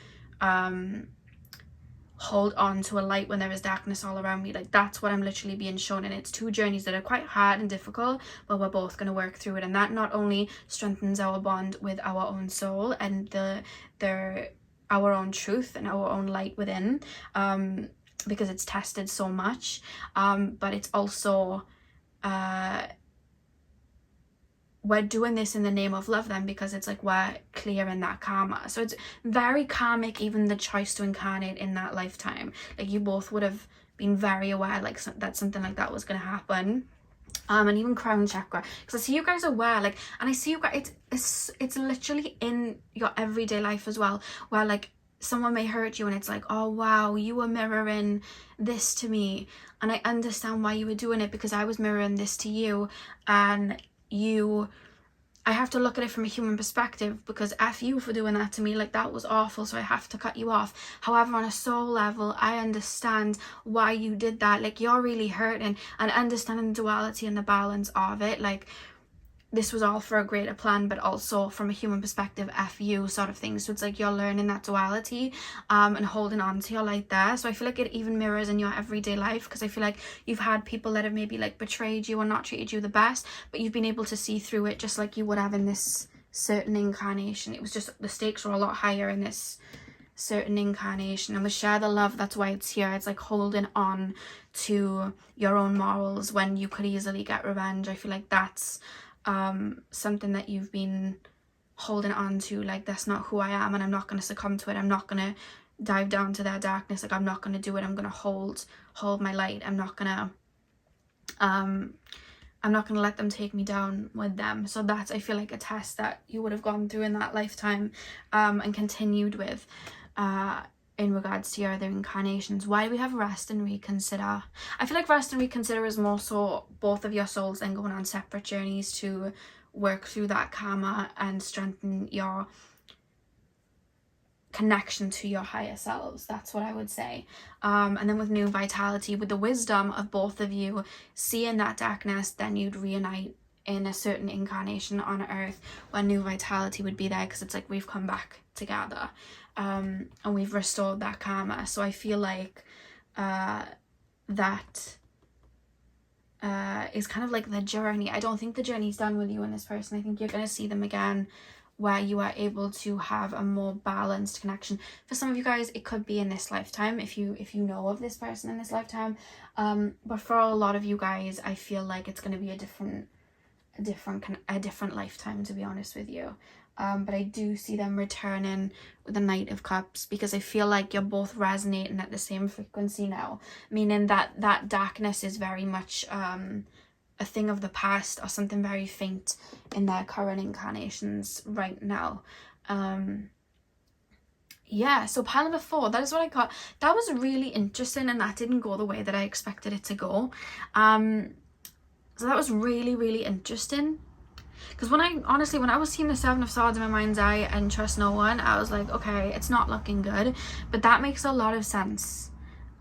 hold on to a light when there is darkness all around me. Like, that's what I'm literally being shown, and it's two journeys that are quite hard and difficult, but we're both going to work through it. And that not only strengthens our bond with our own soul and our own truth and our own light within, because it's tested so much, but it's also we're doing this in the name of love then, because it's like we're clearing that karma. So it's very karmic, even the choice to incarnate in that lifetime. Like, you both would have been very aware like that something like that was going to happen. And even crown chakra, because I see you guys aware, like, and I see you guys, it's literally in your everyday life as well, where like someone may hurt you and it's like, oh wow, you were mirroring this to me, and I understand why you were doing it, because I was mirroring this to you, and I have to look at it from a human perspective, because F you for doing that to me, like, that was awful, so I have to cut you off. However, on a soul level, I understand why you did that. Like, you're really hurting, and understanding the duality and the balance of it, like, this was all for a greater plan, but also from a human perspective, F you sort of thing. So it's like you're learning that duality, and holding on to your light there. So I feel like it even mirrors in your everyday life, because I feel like you've had people that have maybe like betrayed you or not treated you the best, but you've been able to see through it, just like you would have in this certain incarnation. It was just the stakes were a lot higher in this certain incarnation, and we share the love. That's why it's here. It's like holding on to your own morals when you could easily get revenge. I feel like that's something that you've been holding on to, like, that's not who I am, and I'm not going to succumb to it. I'm not going to dive down to their darkness. Like, I'm not going to do it. I'm going to hold my light. I'm not going to let them take me down with them. So that's, I feel like, a test that you would have gone through in that lifetime, and continued with in regards to your other incarnations. Why do we have rest and reconsider? I feel like rest and reconsider is more so both of your souls then going on separate journeys to work through that karma and strengthen your connection to your higher selves. That's what I would say. And then with new vitality, with the wisdom of both of you seeing that darkness, then you'd reunite in a certain incarnation on Earth where new vitality would be there, because it's like we've come back together, and we've restored that karma. So I feel like that is kind of like the journey. I don't think the journey's done with you and this person. I think you're going to see them again, where you are able to have a more balanced connection. For some of you guys, it could be in this lifetime, if you know of this person in this lifetime, but for a lot of you guys, I feel like it's going to be a different lifetime, to be honest with you. But I do see them returning with the Knight of Cups, because I feel like you're both resonating at the same frequency now, meaning that darkness is very much a thing of the past, or something very faint in their current incarnations right now. Yeah, so pile number 4, that is what I got. That was really interesting, and that didn't go the way that I expected it to go. So that was really, really interesting. Because when I was seeing the Seven of Swords in my mind's eye and trust no one, I was like, okay, it's not looking good. But that makes a lot of sense,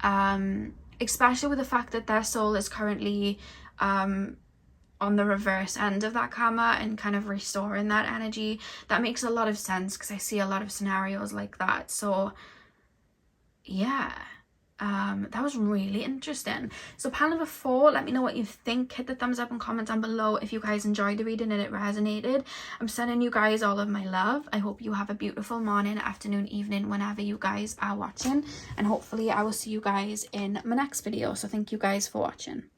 especially with the fact that their soul is currently on the reverse end of that karma and kind of restoring that energy. That makes a lot of sense because I see a lot of scenarios like that. So yeah, that was really interesting. So pile number 4, let me know what you think. Hit the thumbs up and comment down below if you guys enjoyed the reading and it resonated. I'm sending you guys all of my love. I hope you have a beautiful morning, afternoon, evening, whenever you guys are watching, and hopefully I will see you guys in my next video. So thank you guys for watching.